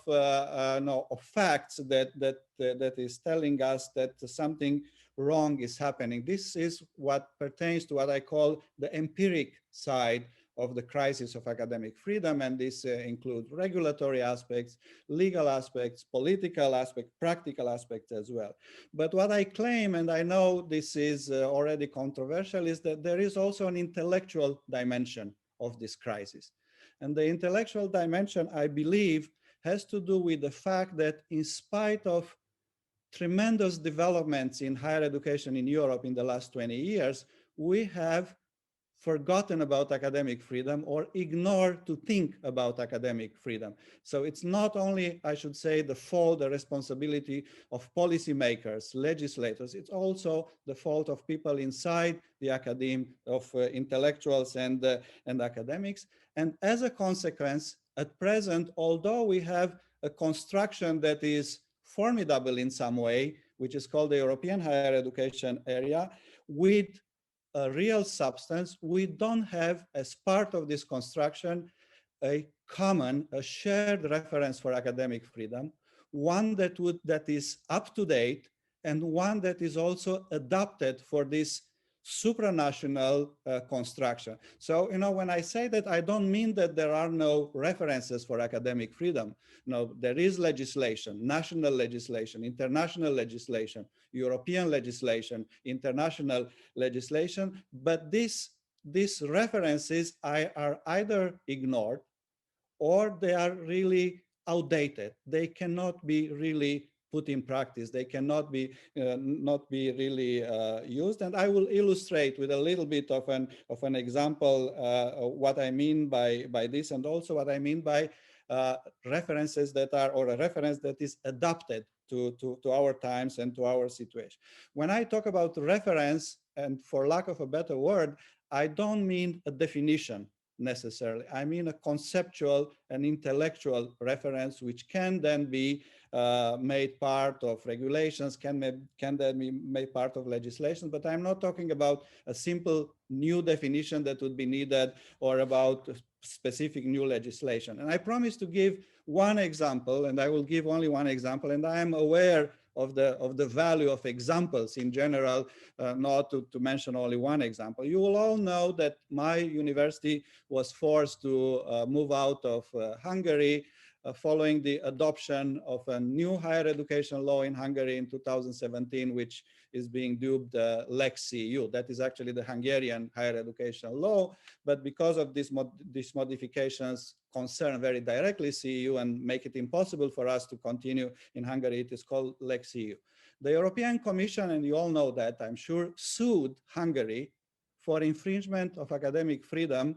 facts that is telling us that something wrong is happening. This is what pertains to what I call the empiric side of the crisis of academic freedom, and this includes regulatory aspects, legal aspects, political aspects, practical aspects as well. But what I claim, and I know this is already controversial, is that there is also an intellectual dimension of this crisis. And the intellectual dimension, I believe, has to do with the fact that in spite of tremendous developments in higher education in Europe in the last 20 years, we have forgotten about academic freedom or ignored to think about academic freedom. So it's not only, I should say, the fault, the responsibility of policymakers, legislators, it's also the fault of people inside the academe, of intellectuals and academics. And as a consequence, at present, although we have a construction that is formidable in some way, which is called the European higher education area, with a real substance, we don't have, as part of this construction, a shared reference for academic freedom, one that is up to date, and one that is also adapted for this supranational construction. So, when I say that, I don't mean that there are no references for academic freedom. No, there is legislation, national legislation, international legislation, European legislation, international legislation, but these references are either ignored or they are really outdated. They cannot be really put in practice. They cannot be not be really used. And I will illustrate with a little bit of an example what I mean by this, and also what I mean by references that are, or a reference that is adapted to our times and to our situation. When I talk about reference, and for lack of a better word, I don't mean a definition necessarily. I mean a conceptual and intellectual reference, which can then be made part of regulations, can then be made part of legislation. But I'm not talking about a simple new definition that would be needed or about specific new legislation. And I promise to give one example, and I will give only one example, and I am aware of the value of examples in general, not to mention only one example. You will all know that my university was forced to move out of Hungary following the adoption of a new higher education law in Hungary in 2017, which is being dubbed Lex CEU. That is actually the Hungarian higher education law, but because of these modifications concern very directly CEU and make it impossible for us to continue in Hungary, it is called Lex CEU. The European Commission, and you all know that, I'm sure, sued Hungary for infringement of academic freedom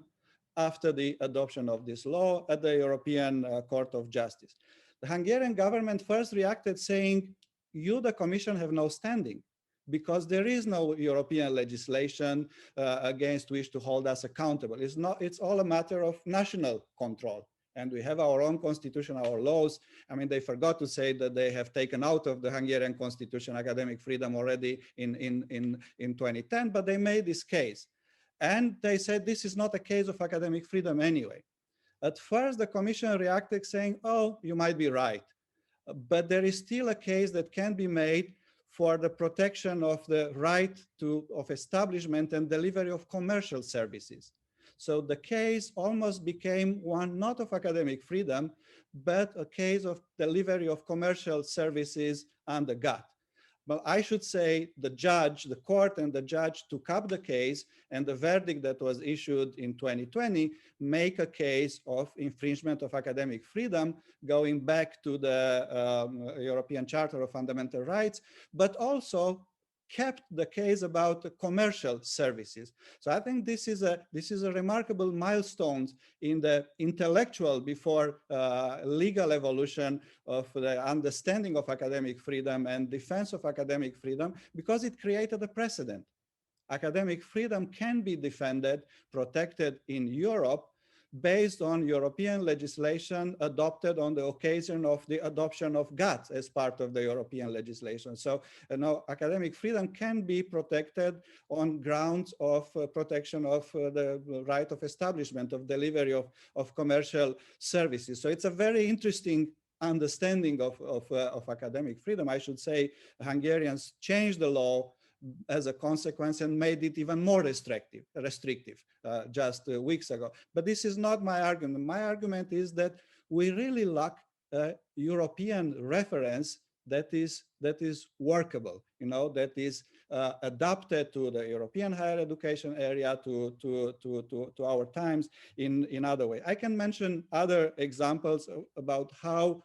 after the adoption of this law at the European Court of Justice. The Hungarian government first reacted saying, you, the Commission, have no standing because there is no European legislation against which to hold us accountable. It's all a matter of national control. And we have our own constitution, our laws. I mean, they forgot to say that they have taken out of the Hungarian constitution academic freedom already in 2010, but they made this case. And they said this is not a case of academic freedom anyway. At first, the Commission reacted saying, oh, you might be right. But there is still a case that can be made for the protection of the right of establishment and delivery of commercial services. So the case almost became one not of academic freedom, but a case of delivery of commercial services under GATT. But I should say the judge, the court and the judge took up the case, and the verdict that was issued in 2020 make a case of infringement of academic freedom, going back to the European Charter of Fundamental Rights, but also kept the case about commercial services. So I think this is a remarkable milestone in the intellectual before legal evolution of the understanding of academic freedom and defense of academic freedom, because it created a precedent. Academic freedom can be defended, protected in Europe based on European legislation adopted on the occasion of the adoption of GATT as part of the European legislation. So academic freedom can be protected on grounds of protection of the right of establishment, of delivery of commercial services. So it's a very interesting understanding of academic freedom. I should say Hungarians changed the law as a consequence and made it even more restrictive just weeks ago. But this is not my argument. My argument is that we really lack a European reference that is workable, that is adapted to the European higher education area, to our times in other way. I can mention other examples about how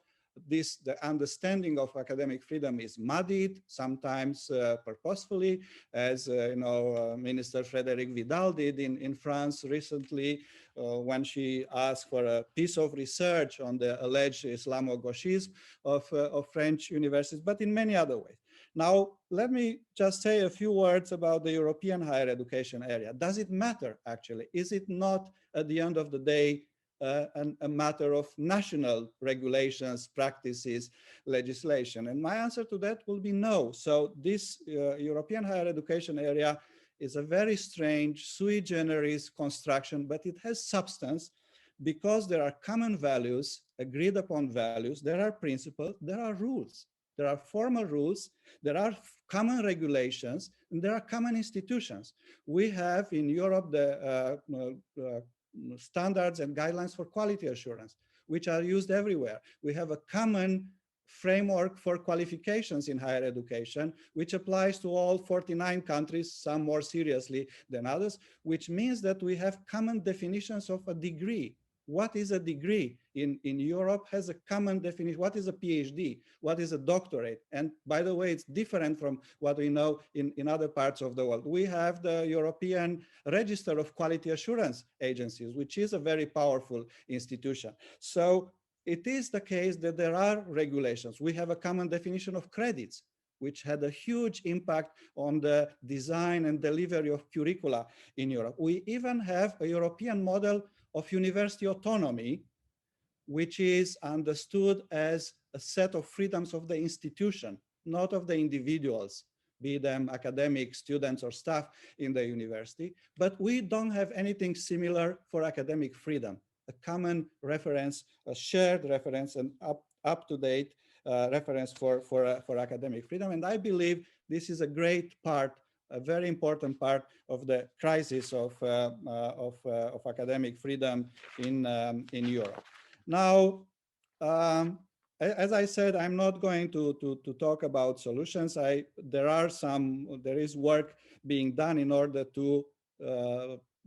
the understanding of academic freedom is muddied, sometimes purposefully, as Minister Frédérique Vidal did in France recently, when she asked for a piece of research on the alleged Islamo-Gauchism of French universities, but in many other ways. Now, let me just say a few words about the European higher education area. Does it matter, actually? Is it not, at the end of the day, a matter of national regulations, practices, legislation? And my answer to that will be no. So this European higher education area is a very strange sui generis construction, but it has substance because there are common values, agreed upon values, there are principles, there are rules. There are formal rules, there are common regulations, and there are common institutions. We have in Europe the standards and guidelines for quality assurance, which are used everywhere. We have a common framework for qualifications in higher education, which applies to all 49 countries, some more seriously than others, which means that we have common definitions of a degree. What is a degree? In Europe has a common definition. What is a PhD? What is a doctorate? And by the way, it's different from what we know in other parts of the world. We have the European Register of Quality Assurance Agencies, which is a very powerful institution. So it is the case that there are regulations. We have a common definition of credits. which had a huge impact on the design and delivery of curricula in Europe. We even have a European model of university autonomy, which is understood as a set of freedoms of the institution, not of the individuals, be them academic students or staff in the university. But we don't have anything similar for academic freedom, a common reference, a shared reference, and up-to-date reference for academic freedom. And I believe this is a great part, a very important part of the crisis of academic freedom in Europe. Now, as I said, I'm not going to talk about solutions. There is work being done in order to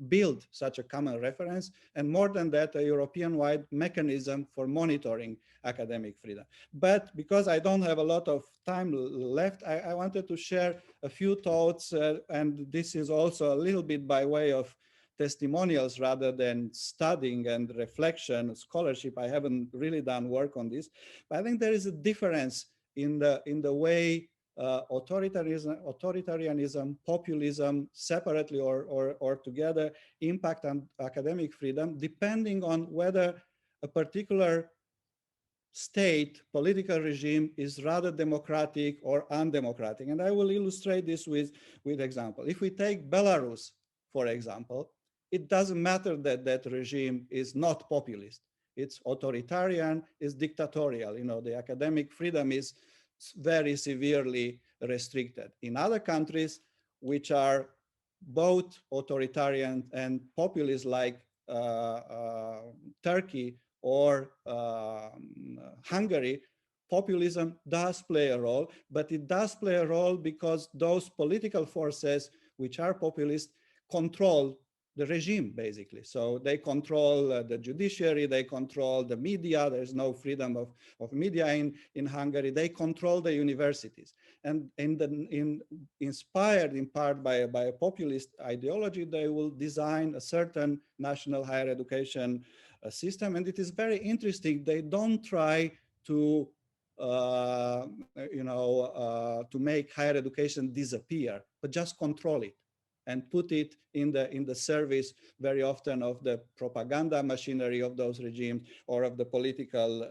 build such a common reference, and more than that, a European-wide mechanism for monitoring academic freedom. But because I don't have a lot of time left, I wanted to share a few thoughts, and this is also a little bit by way of testimonials rather than studying and reflection, scholarship. I haven't really done work on this, but I think there is a difference in the way authoritarianism, populism, separately or together, impact on academic freedom, depending on whether a particular state, political regime is rather democratic or undemocratic. And I will illustrate this with example. If we take Belarus, for example, it doesn't matter that that regime is not populist. It's authoritarian, it's dictatorial. You know, the academic freedom is very severely restricted. In other countries, which are both authoritarian and populist, like Turkey or Hungary, populism does play a role, but it does play a role because those political forces which are populist control the regime, basically. So they control the judiciary, they control the media. There's no freedom of media in Hungary. They control the universities. And inspired in part by a populist ideology, they will design a certain national higher education system. And it is very interesting. They don't try to to make higher education disappear, but just control it and put it in the service very often of the propaganda machinery of those regimes or of the political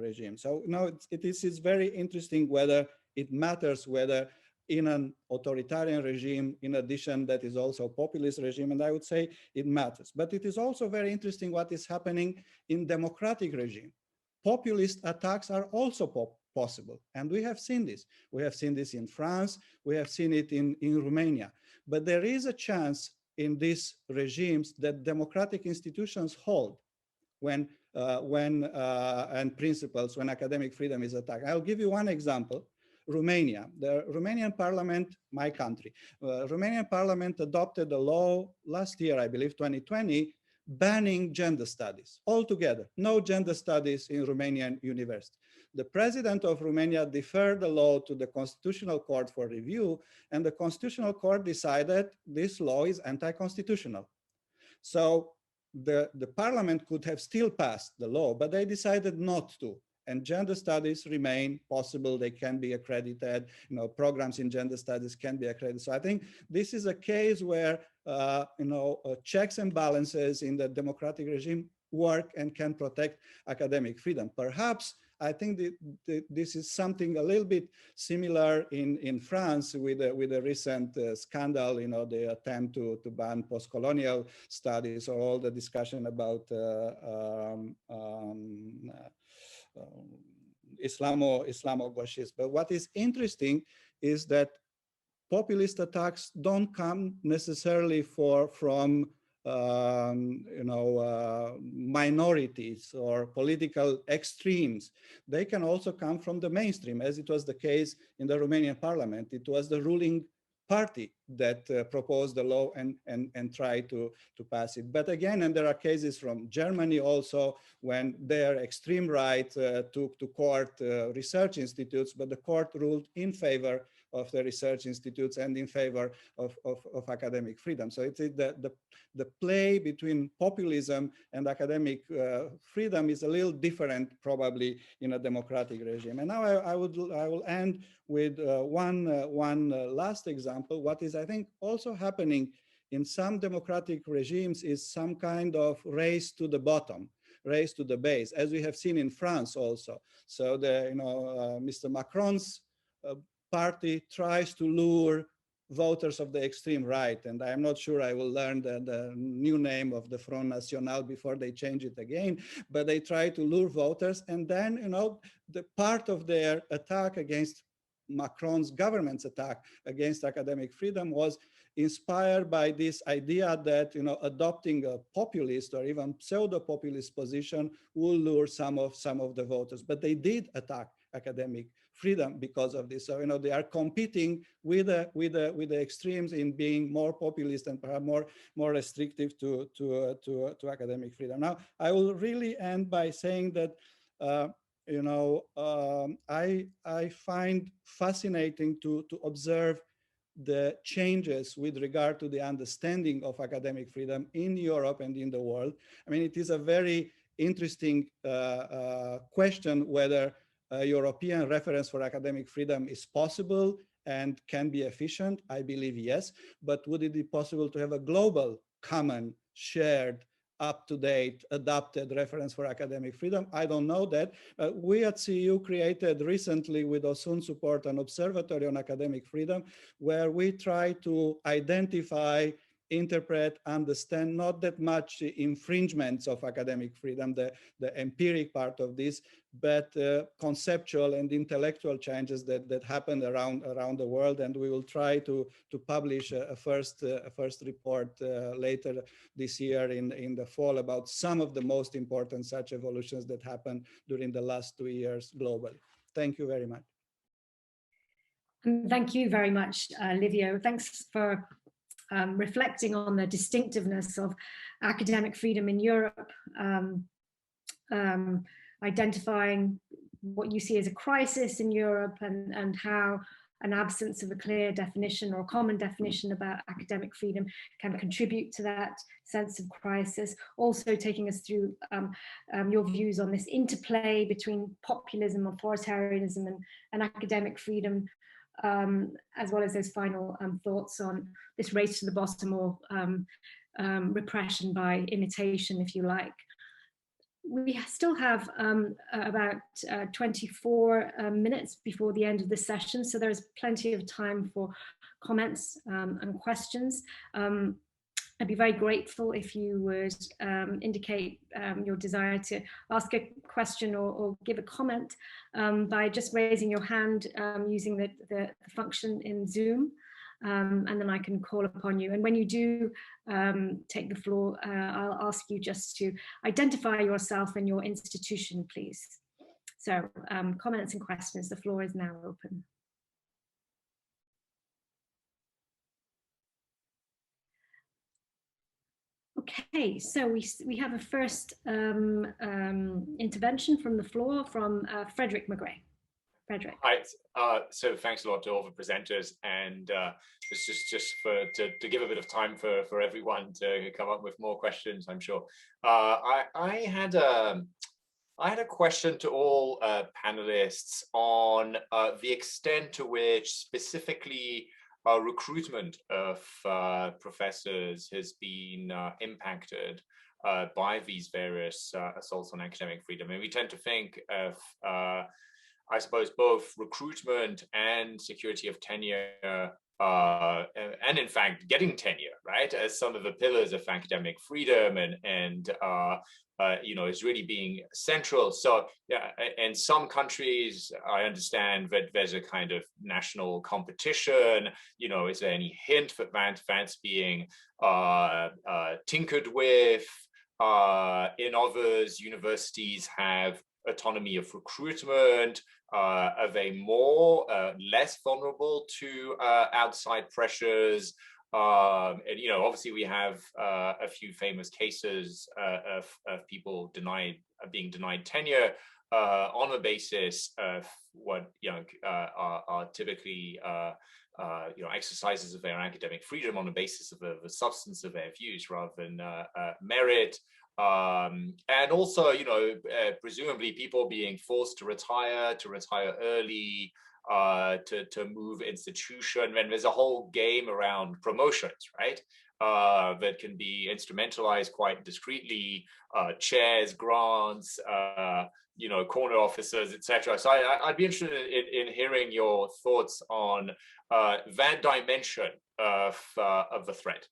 regime. So now it is very interesting whether it matters whether in an authoritarian regime, in addition, that is also a populist regime, and I would say it matters. But it is also very interesting what is happening in democratic regime. Populist attacks are also possible, and we have seen this. We have seen this in France, we have seen it in Romania. But there is a chance in these regimes that democratic institutions hold when and principles when academic freedom is attacked. I'll give you one example. Romania, the Romanian parliament, my country, Romanian parliament adopted a law last year, I believe 2020, banning gender studies altogether. No gender studies in Romanian university. The president of Romania deferred the law to the Constitutional Court for review, and the Constitutional Court decided this law is anti-constitutional. So the parliament could have still passed the law, but they decided not to. And gender studies remain possible. They can be accredited. You know, programs in gender studies can be accredited. So I think this is a case where checks and balances in the democratic regime work and can protect academic freedom. Perhaps I think this is something a little bit similar in France with a recent scandal, you know, the attempt to ban post-colonial studies, or all the discussion about Islamo-Gauchism. But what is interesting is that populist attacks don't come necessarily from minorities or political extremes. They can also come from the mainstream, as it was the case in the Romanian parliament. It was the ruling party that proposed the law and tried to pass it. But again, and there are cases from Germany also, when their extreme right took to court research institutes, but the court ruled in favor of the research institutes and in favor of academic freedom. So it's the play between populism and academic freedom is a little different probably in a democratic regime. And now I will end with one last example. What is, I think, also happening in some democratic regimes is some kind of race to the bottom, race to the base, as we have seen in France also. So Mr. Macron's party tries to lure voters of the extreme right, and I'm not sure I will learn the new name of the Front National before they change it again, but they try to lure voters, and then the part of their attack against Macron's government's attack against academic freedom was inspired by this idea that adopting a populist or even pseudo-populist position will lure some of the voters. But they did attack academic freedom because of this. So they are competing with the extremes in being more populist and perhaps more restrictive to academic freedom. Now I will really end by saying that I find fascinating to observe the changes with regard to the understanding of academic freedom in Europe and in the world. I mean, it is a very interesting question whether a European reference for academic freedom is possible and can be efficient. I believe yes, but would it be possible to have a global, common, shared, up-to-date, adapted reference for academic freedom? I don't know that. We at CEU created recently with Osun support an observatory on academic freedom where we try to identify, interpret, understand not that much infringements of academic freedom, the empiric part of this, but conceptual and intellectual changes that happen around the world. And we will try to publish a first report later this year in the fall about some of the most important such evolutions that happened during the last 2 years globally. Thank you very much. Thank you very much, Liviu. Thanks for reflecting on the distinctiveness of academic freedom in Europe, identifying what you see as a crisis in Europe and how an absence of a clear definition or a common definition about academic freedom can contribute to that sense of crisis. Also taking us through your views on this interplay between populism, authoritarianism, and academic freedom, as well as those final thoughts on this race to the bottom or repression by imitation, if you like. We still have about 24 minutes before the end of the session, so there's plenty of time for comments and questions. I'd be very grateful if you would indicate your desire to ask a question or give a comment by just raising your hand using the function in Zoom. And then I can call upon you. And when you do take the floor, I'll ask you just to identify yourself and your institution, please. So comments and questions, the floor is now open. Okay, so we have a first intervention from the floor from Frederick McGray. Frederick. Hi, so thanks a lot to all the presenters, and just to give a bit of time for everyone to come up with more questions, I'm sure. I had a question to all panelists on the extent to which specifically recruitment of professors has been impacted by these various assaults on academic freedom. And we tend to think of I suppose both recruitment and security of tenure, and in fact getting tenure, right, as some of the pillars of academic freedom, and is really being central. So yeah, in some countries, I understand that there's a kind of national competition. Is there any hint that that's being tinkered with? In others, universities have autonomy of recruitment. Are they less vulnerable to outside pressures? And obviously we have a few famous cases of people being denied tenure on the basis of what are typically exercises of their academic freedom on the basis of the substance of their views rather than merit. And also, presumably people being forced to retire early, to move institution. And there's a whole game around promotions, right? That can be instrumentalized quite discreetly, chairs, grants, corner officers, etc. So I'd be interested in hearing your thoughts on that dimension of the threat.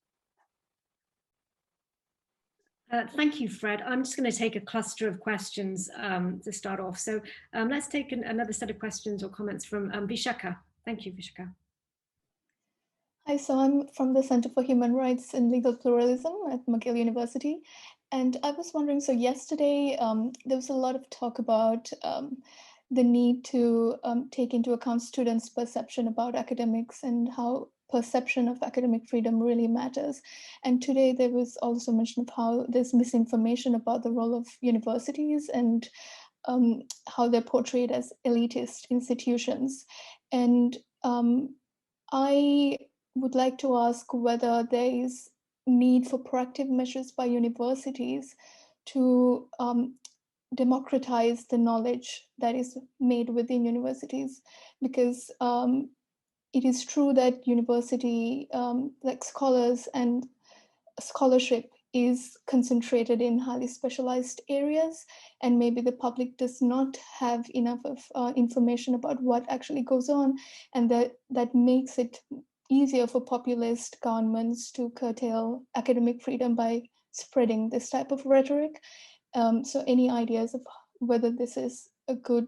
Thank you, Fred. I'm just going to take a cluster of questions to start off. So let's take another set of questions or comments from Vishaka. Thank you, Vishaka. Hi, so I'm from the Center for Human Rights and Legal Pluralism at McGill University. And I was wondering, so yesterday there was a lot of talk about the need to take into account students' perception about academics and how perception of academic freedom really matters. And today there was also mention of how there's misinformation about the role of universities and how they're portrayed as elitist institutions. And I would like to ask whether there is need for proactive measures by universities to democratize the knowledge that is made within universities, because it is true that university, like scholars and scholarship is concentrated in highly specialized areas, and maybe the public does not have enough of information about what actually goes on, and that makes it easier for populist governments to curtail academic freedom by spreading this type of rhetoric. So any ideas of whether this is a good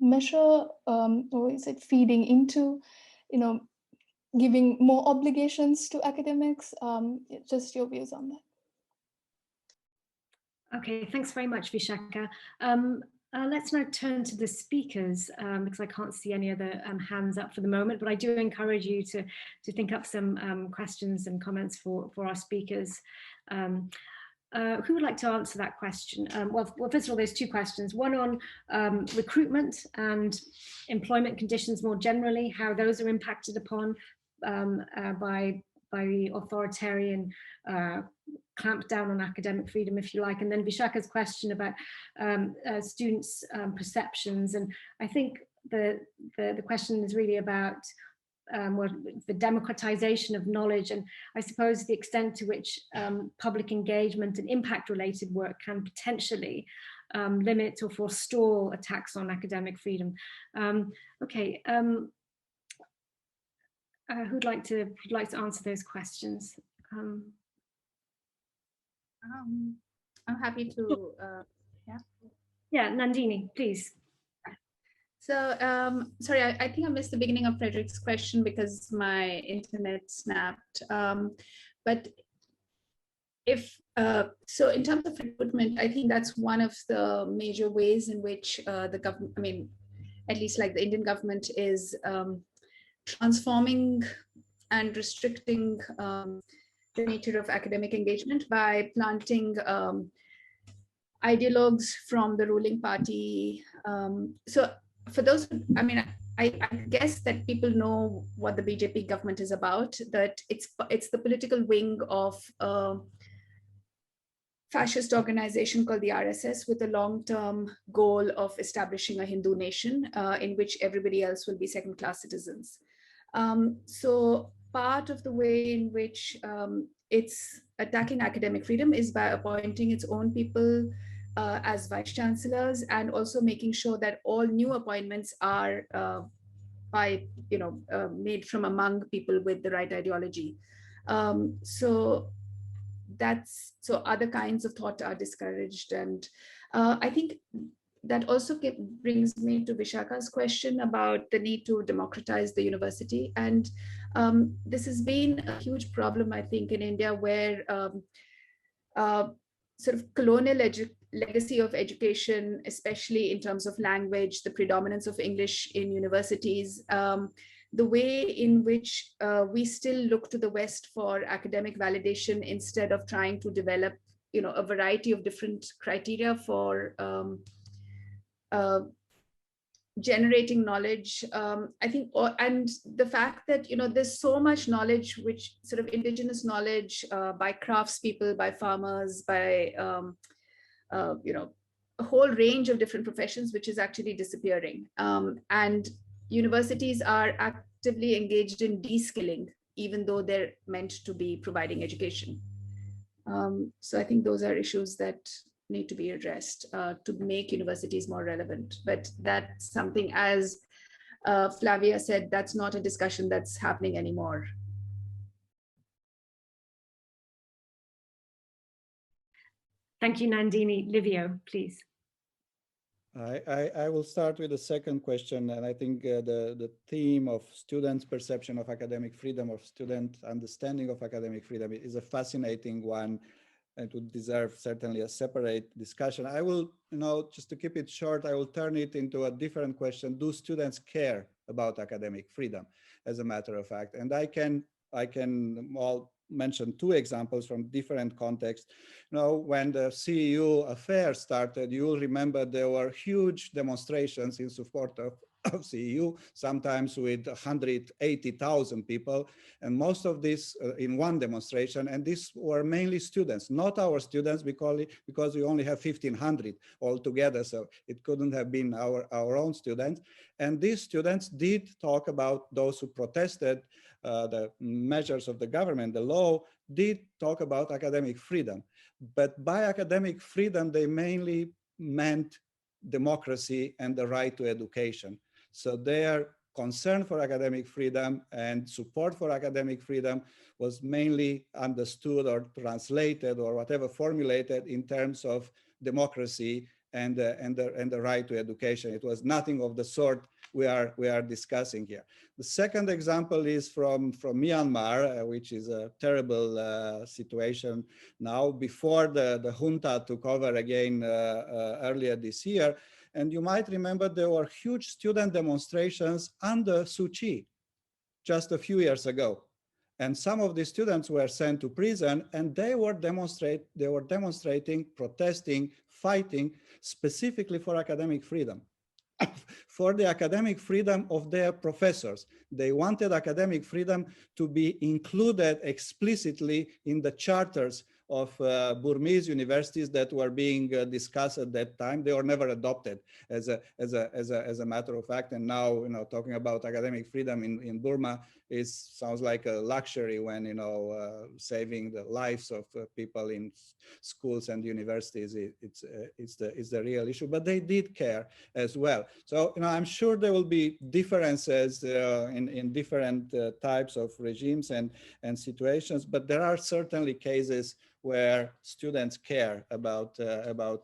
measure, or is it feeding into, giving more obligations to academics? Just your views on that. Okay, thanks very much, Vishaka. Let's now turn to the speakers, because I can't see any other hands up for the moment, but I do encourage you to think up some questions and comments for our speakers. Who would like to answer that question? Well, first of all, there's two questions. One on recruitment and employment conditions more generally, how those are impacted upon by the authoritarian clamp down on academic freedom, if you like. And then Vishaka's question about students' perceptions. And I think the question is really about the democratization of knowledge, and I suppose the extent to which public engagement and impact-related work can potentially limit or forestall attacks on academic freedom. Okay, who'd like to answer those questions? I'm happy to. Yeah, Nandini, please. So, sorry, I think I missed the beginning of Frederick's question because my internet snapped. But so in terms of recruitment, I think that's one of the major ways in which the government, I mean, at least like the Indian government is transforming and restricting the nature of academic engagement by planting ideologues from the ruling party. So for those, I mean, I guess that people know what the BJP government is about, that it's the political wing of a fascist organization called the RSS with a long-term goal of establishing a Hindu nation in which everybody else will be second-class citizens. So part of the way in which it's attacking academic freedom is by appointing its own people as vice chancellors, and also making sure that all new appointments are made from among people with the right ideology. So other kinds of thought are discouraged, and I think that also brings me to Vishaka's question about the need to democratize the university. And this has been a huge problem, I think, in India, where sort of colonial legacy of education, especially in terms of language, the predominance of English in universities, the way in which we still look to the West for academic validation instead of trying to develop, a variety of different criteria for generating knowledge. I think, and the fact that, there's so much knowledge, which sort of indigenous knowledge by craftspeople, by farmers, by, a whole range of different professions, which is actually disappearing. And universities are actively engaged in de-skilling, even though they're meant to be providing education. So I think those are issues that need to be addressed to make universities more relevant. But that's something, as Flavia said, that's not a discussion that's happening anymore. Thank you, Nandini. Liviu, please. I will start with the second question, and I think the theme of students' perception of academic freedom, of student understanding of academic freedom, is a fascinating one, and would deserve certainly a separate discussion. I will, just to keep it short, I will turn it into a different question. Do students care about academic freedom, as a matter of fact? And I can mention two examples from different contexts. When the CEU affair started, you will remember there were huge demonstrations in support of CEU, sometimes with 180,000 people, and most of this in one demonstration. And these were mainly students, not our students, because we only have 1,500 altogether, so it couldn't have been our own students. And these students did talk about those who protested the measures of the government, the law, did talk about academic freedom. But by academic freedom, they mainly meant democracy and the right to education. So their concern for academic freedom and support for academic freedom was mainly understood or translated or whatever formulated in terms of democracy and the right to education. It was nothing of the sort we are discussing here. The second example is from Myanmar, which is a terrible situation now. Before the junta took over again earlier this year, and you might remember there were huge student demonstrations under Suu Kyi just a few years ago. And some of the students were sent to prison, and they were demonstrating, protesting, fighting specifically for academic freedom, for the academic freedom of their professors. They wanted academic freedom to be included explicitly in the charters of Burmese universities that were being discussed at that time. They were never adopted as a matter of fact. And now, talking about academic freedom in Burma sounds like a luxury when, saving the lives of people in schools and universities it's the real issue. But they did care as well. So, I'm sure there will be differences in different types of regimes and situations, but there are certainly cases where students care about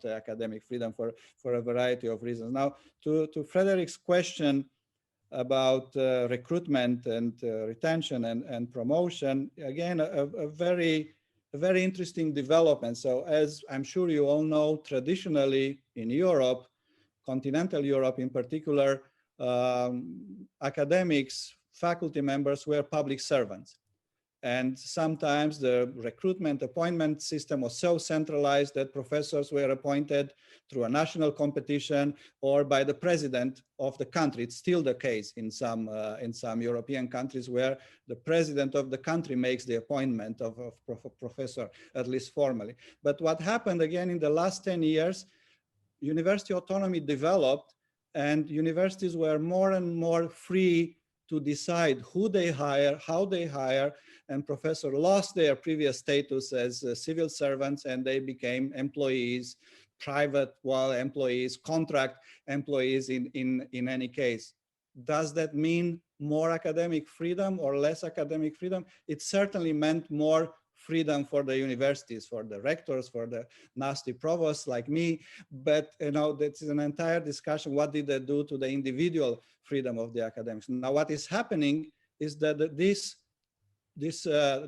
academic freedom for a variety of reasons. Now, to Frederick's question about recruitment and retention and promotion, again, a very interesting development. So, as I'm sure you all know, traditionally in Europe, continental Europe in particular, academics, faculty members were public servants. And sometimes the recruitment appointment system was so centralized that professors were appointed through a national competition or by the president of the country. It's still the case in some European countries where the president of the country makes the appointment of a professor, at least formally. But what happened again in the last 10 years, university autonomy developed, and universities were more and more free to decide who they hire, how they hire, and professors lost their previous status as civil servants, and they became employees, private employees, contract employees in any case. Does that mean more academic freedom or less academic freedom? It certainly meant more freedom for the universities, for the rectors, for the nasty provosts like me. But that is an entire discussion. What did they do to the individual freedom of the academics? Now, what is happening is that this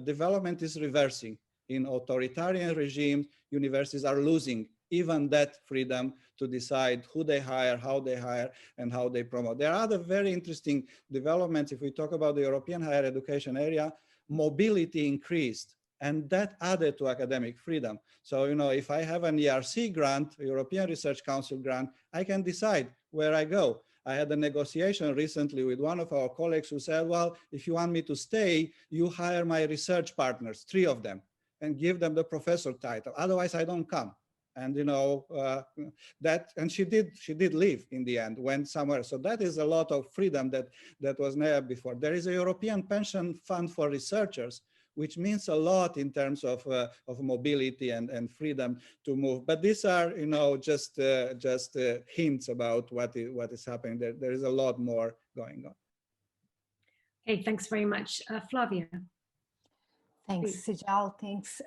development is reversing. In authoritarian regimes, universities are losing even that freedom to decide who they hire, how they hire, and how they promote. There are other very interesting developments. If we talk about the European higher education area, mobility increased And that added to academic freedom. So, if I have an ERC grant, a European Research Council grant, I can decide where I go. I had a negotiation recently with one of our colleagues who said, well, if you want me to stay, you hire my research partners, 3 of them, and give them the professor title. Otherwise, I don't come. And and she did leave in the end, went somewhere. So that is a lot of freedom that was never before. There is a European pension fund for researchers, which means a lot in terms of mobility and freedom to move. But these are, just hints about what is happening. There is a lot more going on. Okay, thanks very much. Flavia. Thanks, Sejal. Thanks,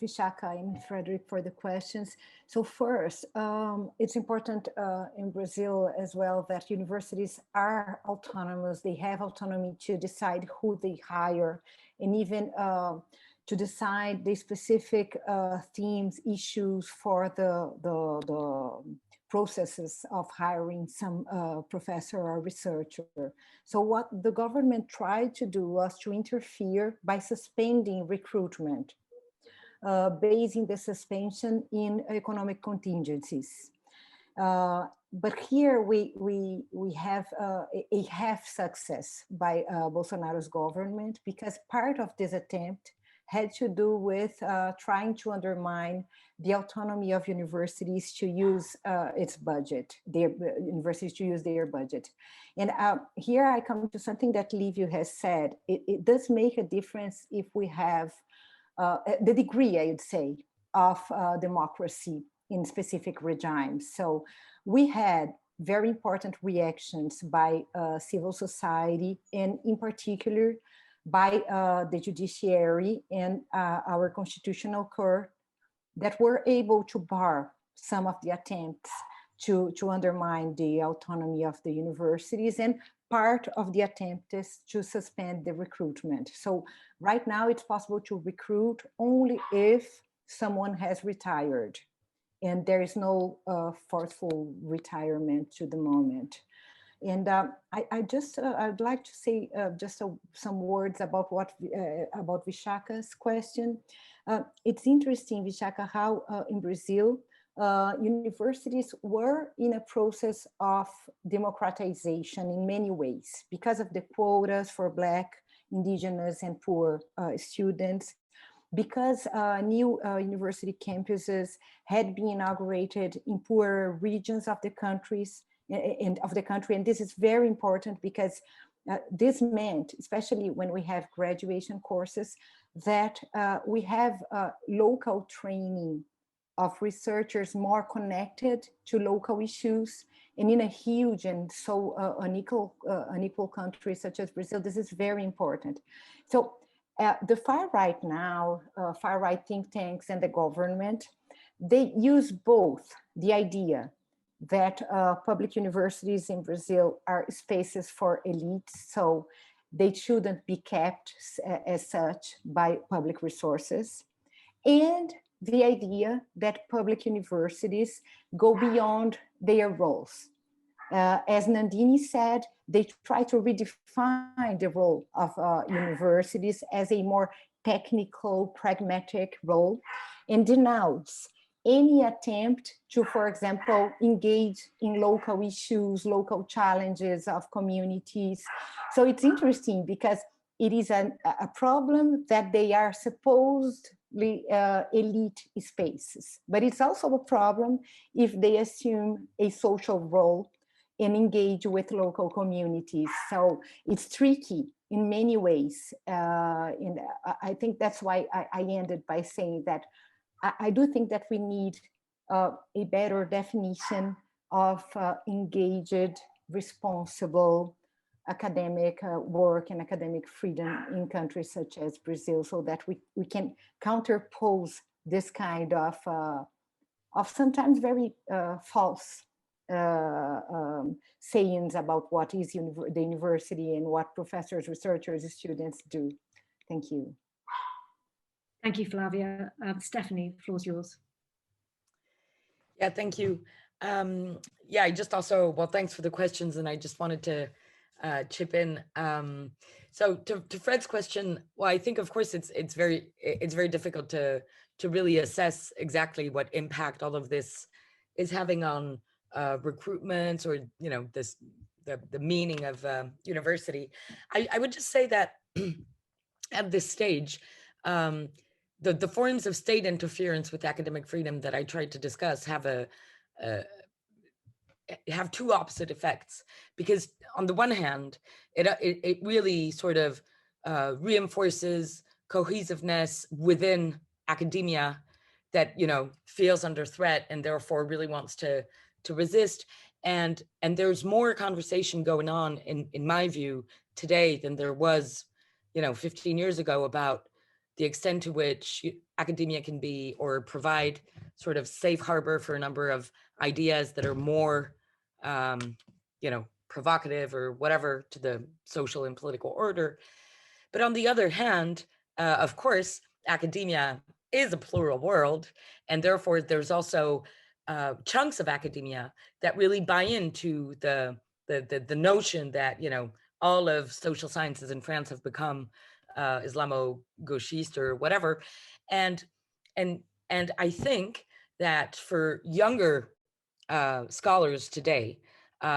Vishaka and Frederick, for the questions. So first, it's important in Brazil as well that universities are autonomous. They have autonomy to decide who they hire, and even to decide the specific themes, issues for the processes of hiring some professor or researcher. So what the government tried to do was to interfere by suspending recruitment, basing the suspension in economic contingencies. But here we have a half success by Bolsonaro's government, because part of this attempt had to do with trying to undermine the autonomy of universities to use its budget, universities to use their budget. And here I come to something that Liviu has said. It does make a difference if we have the degree, I would say, of democracy in specific regimes. So we had very important reactions by civil society, and in particular by the judiciary and our constitutional court, that were able to bar some of the attempts to undermine the autonomy of the universities, and part of the attempt is to suspend the recruitment. So right now it's possible to recruit only if someone has retired, and there is no forceful retirement to the moment. And I'd like to say some words about about Vishaka's question. It's interesting, Vishaka, how in Brazil, universities were in a process of democratization in many ways because of the quotas for Black, Indigenous, and poor students, because new university campuses had been inaugurated in poorer regions of the country. And this is very important because this meant, especially when we have graduation courses, that we have local training of researchers more connected to local issues. And in a huge and so unequal country such as Brazil, this is very important. So the far right now, far right think tanks and the government, they use both the idea that public universities in Brazil are spaces for elites, so they shouldn't be kept as such by public resources, and the idea that public universities go beyond their roles. As Nandini said, they try to redefine the role of universities as a more technical, pragmatic role, and denounce any attempt to, for example, engage in local issues, local challenges of communities. So it's interesting because it is a problem that they are supposedly elite spaces, but it's also a problem if they assume a social role and engage with local communities. So it's tricky in many ways. And I think that's why I ended by saying that I do think that we need a better definition of engaged, responsible academic work and academic freedom in countries such as Brazil, so that we can counterpose this kind of sometimes very false sayings about what is the university and what professors, researchers, students do. Thank you. Thank you, Flavia. Stephanie, the floor is yours. Yeah, thank you. Yeah, I just also, well, thanks for the questions. And I just wanted to chip in. So to Fred's question, well, I think of course it's very difficult to really assess exactly what impact all of this is having on recruitment, or the meaning of university. I would just say that at this stage, the forms of state interference with academic freedom that I tried to discuss have two opposite effects, because on the one hand, it really sort of reinforces cohesiveness within academia that feels under threat and therefore really wants to resist. And there's more conversation going on in my view today than there was 15 years ago about the extent to which academia can be or provide sort of safe harbor for a number of ideas that are more provocative or whatever to the social and political order. But on the other hand, of course, academia is a plural world, and therefore there's also chunks of academia that really buy into the notion that all of social sciences in France have become Islamo-gauchiste or whatever, and I think that for younger scholars today,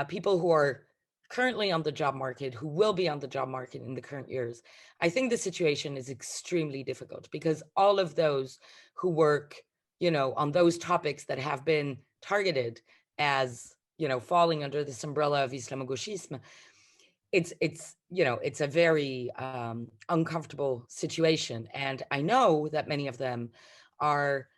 people who are currently on the job market, who will be on the job market in the current years, I think the situation is extremely difficult, because all of those who work, on those topics that have been targeted as, falling under this umbrella of Islamo-gauchisme, it's a very uncomfortable situation. And I know that many of them are,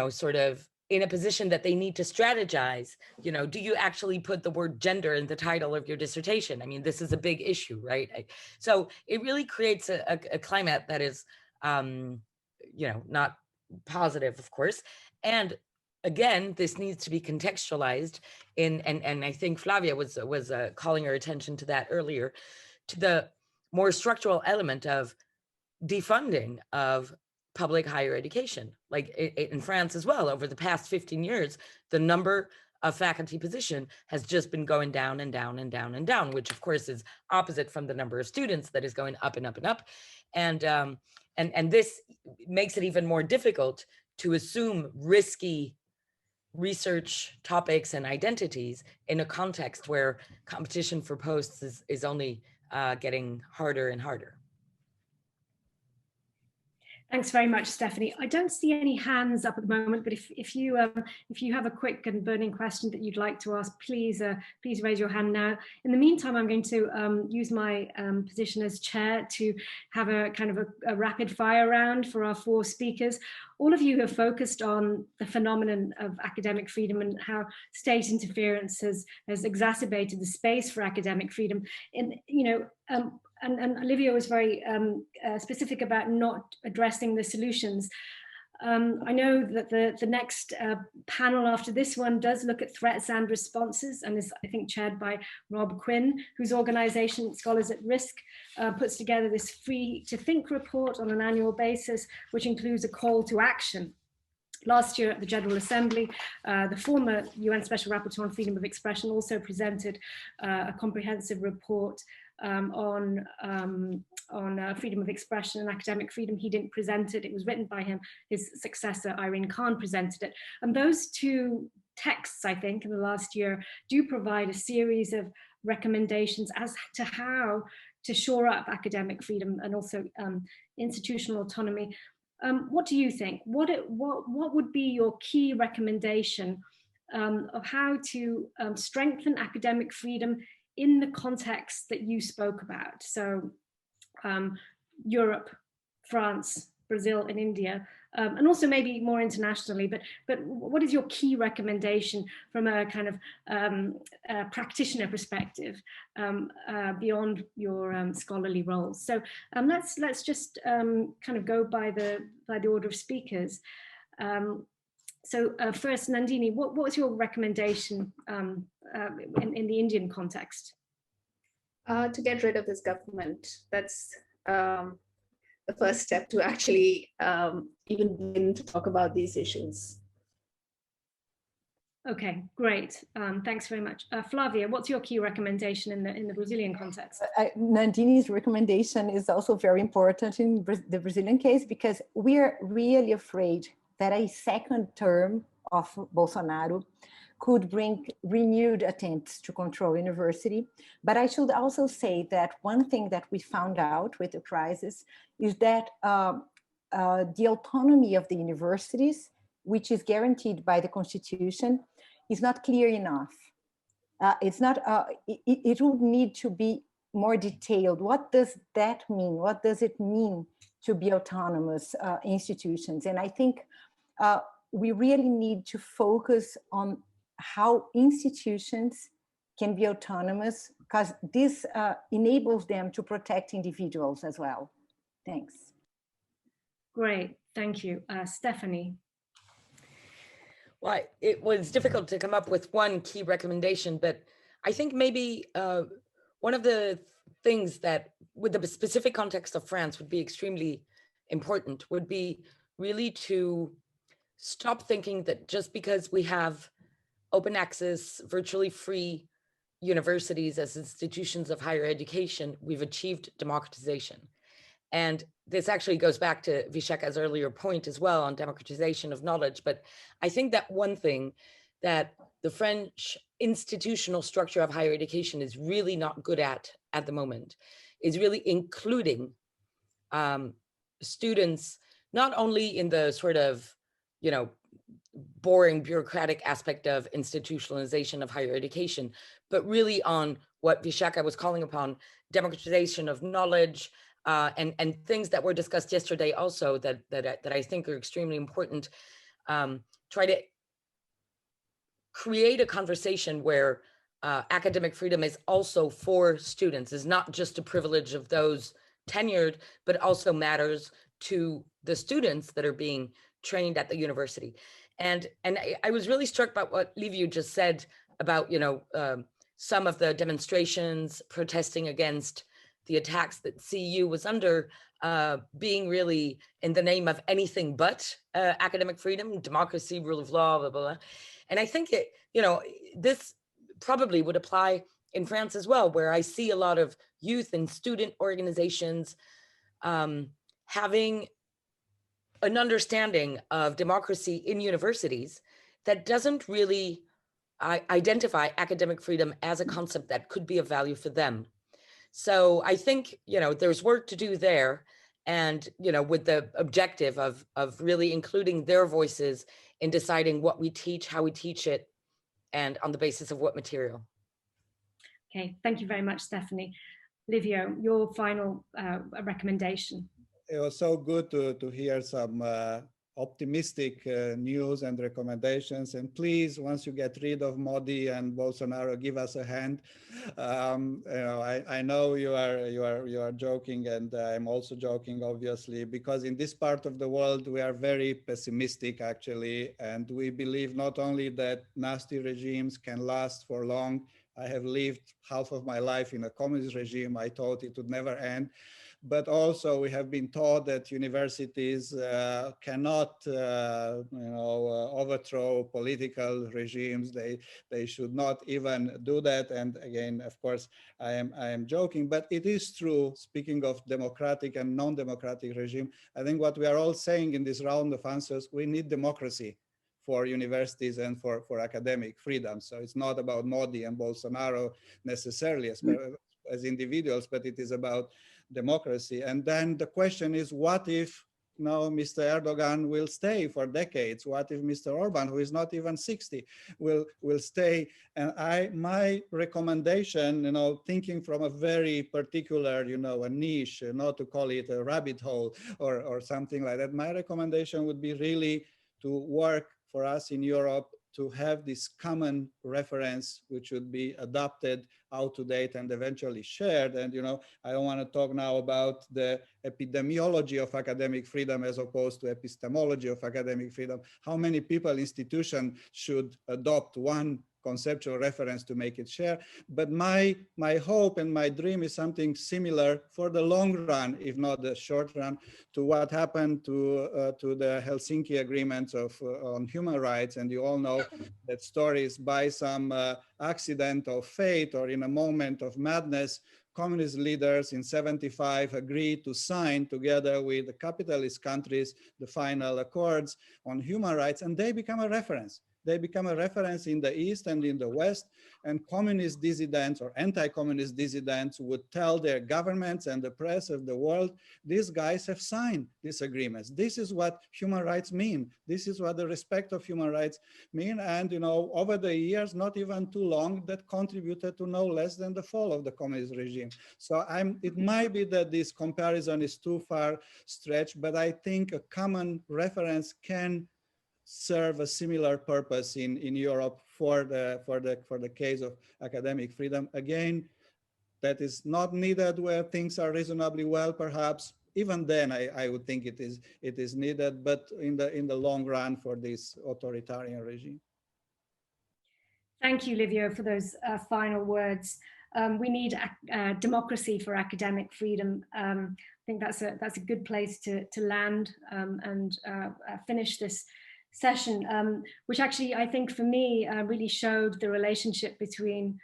sort of in a position that they need to strategize, do you actually put the word gender in the title of your dissertation? I mean, this is a big issue, right? So it really creates a climate that is, not positive, of course. And again, this needs to be contextualized in, and I think Flavia was calling our attention to that earlier, to the more structural element of defunding of public higher education. Like in France as well, over the past 15 years, the number of faculty position has just been going down and down and down and down, which of course is opposite from the number of students that is going up and up and up. And this makes it even more difficult to assume risky research topics and identities in a context where competition for posts is only getting harder and harder. Thanks very much, Stephanie. I don't see any hands up at the moment, but if you have a quick and burning question that you'd like to ask, please raise your hand now. In the meantime, I'm going to use my position as chair to have a kind of a rapid fire round for our 4 speakers. All of you have focused on the phenomenon of academic freedom and how state interference has exacerbated the space for academic freedom. And Liviu was very specific about not addressing the solutions. I know that the next panel after this one does look at threats and responses, and is, I think, chaired by Rob Quinn, whose organization, Scholars at Risk, puts together this Free to Think report on an annual basis, which includes a call to action. Last year at the General Assembly, the former UN Special Rapporteur on Freedom of Expression also presented a comprehensive report on freedom of expression and academic freedom. He didn't present it, it was written by him. His successor, Irene Khan, presented it. And those 2 texts, I think, in the last year do provide a series of recommendations as to how to shore up academic freedom and also institutional autonomy. What do you think? What would be your key recommendation of how to strengthen academic freedom in the context that you spoke about? So Europe, France, Brazil, and India, and also maybe more internationally, but what is your key recommendation from a kind of practitioner perspective beyond your scholarly roles? So let's just kind of go by the order of speakers. So first, Nandini, what was your recommendation in the Indian context? To get rid of this government. That's the first step to actually even begin to talk about these issues. Okay, great. Thanks very much. Flavia, what's your key recommendation in the Brazilian context? Nandini's recommendation is also very important in the Brazilian case, because we are really afraid that a second term of Bolsonaro could bring renewed attempts to control university. But I should also say that one thing that we found out with the crisis is that the autonomy of the universities, which is guaranteed by the Constitution, is not clear enough. It's not. It would need to be more detailed. What does that mean? What does it mean to be autonomous institutions? And I think we really need to focus on how institutions can be autonomous, because this enables them to protect individuals as well. Thanks. Great, thank you. Stephanie. Well, it was difficult to come up with one key recommendation, but I think maybe one of the things that with the specific context of France would be extremely important would be really to stop thinking that just because we have open access, virtually free universities as institutions of higher education, we've achieved democratization. And this actually goes back to Vishaka's earlier point as well on democratization of knowledge. But I think that one thing that the French institutional structure of higher education is really not good at the moment is really including students, not only in the sort of, you know, boring bureaucratic aspect of institutionalization of higher education, but really on what Vishaka was calling upon, democratization of knowledge, and things that were discussed yesterday also that I think are extremely important. Try to create a conversation where academic freedom is also for students, is not just a privilege of those tenured, but also matters to the students that are being trained at the university. And I was really struck by what Liviu just said about, you know, some of the demonstrations protesting against the attacks that CU was under, being really in the name of anything but academic freedom, democracy, rule of law, blah, blah, blah. And I think it, you know, this probably would apply in France as well, where I see a lot of youth and student organizations having an understanding of democracy in universities that doesn't really identify academic freedom as a concept that could be of value for them. So I think, you know, there's work to do there, and, you know, with the objective of really including their voices in deciding what we teach, how we teach it, and on the basis of what material. Okay, thank you very much, Stephanie. Liviu, your final recommendation. It was so good to hear some optimistic news and recommendations. And please, once you get rid of Modi and Bolsonaro, give us a hand. You know, I know you are joking, and I'm also joking, obviously, because in this part of the world we are very pessimistic, actually, and we believe not only that nasty regimes can last for long. I have lived half of my life in a communist regime. I thought it would never end. But also we have been taught that universities cannot, overthrow political regimes. They should not even do that. And again, of course, I am joking, but it is true. Speaking of democratic and non-democratic regime, I think what we are all saying in this round of answers, we need democracy for universities and for academic freedom. So it's not about Modi and Bolsonaro necessarily as individuals, but it is about democracy. And then the question is, what if now Mr. Erdogan will stay for decades? What if Mr. Orban, who is not even 60, will stay? And my recommendation, you know, thinking from a very particular, you know, a niche, not to call it a rabbit hole or something like that, my recommendation would be really to work for us in Europe to have this common reference, which would be adopted, out to date, and eventually shared. And, you know, I don't want to talk now about the epidemiology of academic freedom as opposed to epistemology of academic freedom. How many people, institutions should adopt one conceptual reference to make it share. But my hope and my dream is something similar for the long run, if not the short run, to what happened to the Helsinki agreements on human rights. And you all know that stories by some accident of fate or in a moment of madness, communist leaders in '75 agreed to sign together with the capitalist countries the final accords on human rights, and they become a reference. They become a reference in the East and in the West, and communist dissidents or anti-communist dissidents would tell their governments and the press of the world, these guys have signed these agreements. This is what human rights mean. This is what the respect of human rights mean. And, you know, over the years, not even too long, that contributed to no less than the fall of the communist regime. So it might be that this comparison is too far stretched, but I think a common reference can serve a similar purpose in Europe for the case of academic freedom. Again, that is not needed where things are reasonably well, perhaps. Even then, I would think it is needed, but in the long run for this authoritarian regime. Thank you, Liviu, for those final words. We need democracy for academic freedom. I think that's a good place to land and finish this session, which actually I think for me really showed the relationship between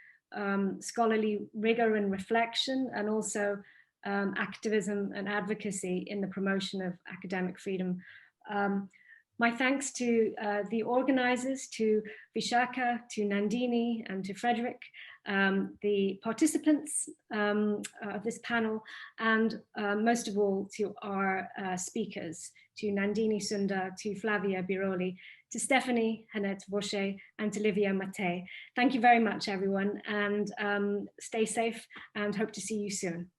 scholarly rigor and reflection, and also activism and advocacy in the promotion of academic freedom. My thanks to the organizers, to Vishaka, to Nandini, and to Frederick, the participants of this panel, and most of all to our speakers, to Nandini Sundar, to Flavia Biroli, to Stéphanie Hennette-Vauchez, and to Liviu Matei. Thank you very much, everyone, and stay safe, and hope to see you soon.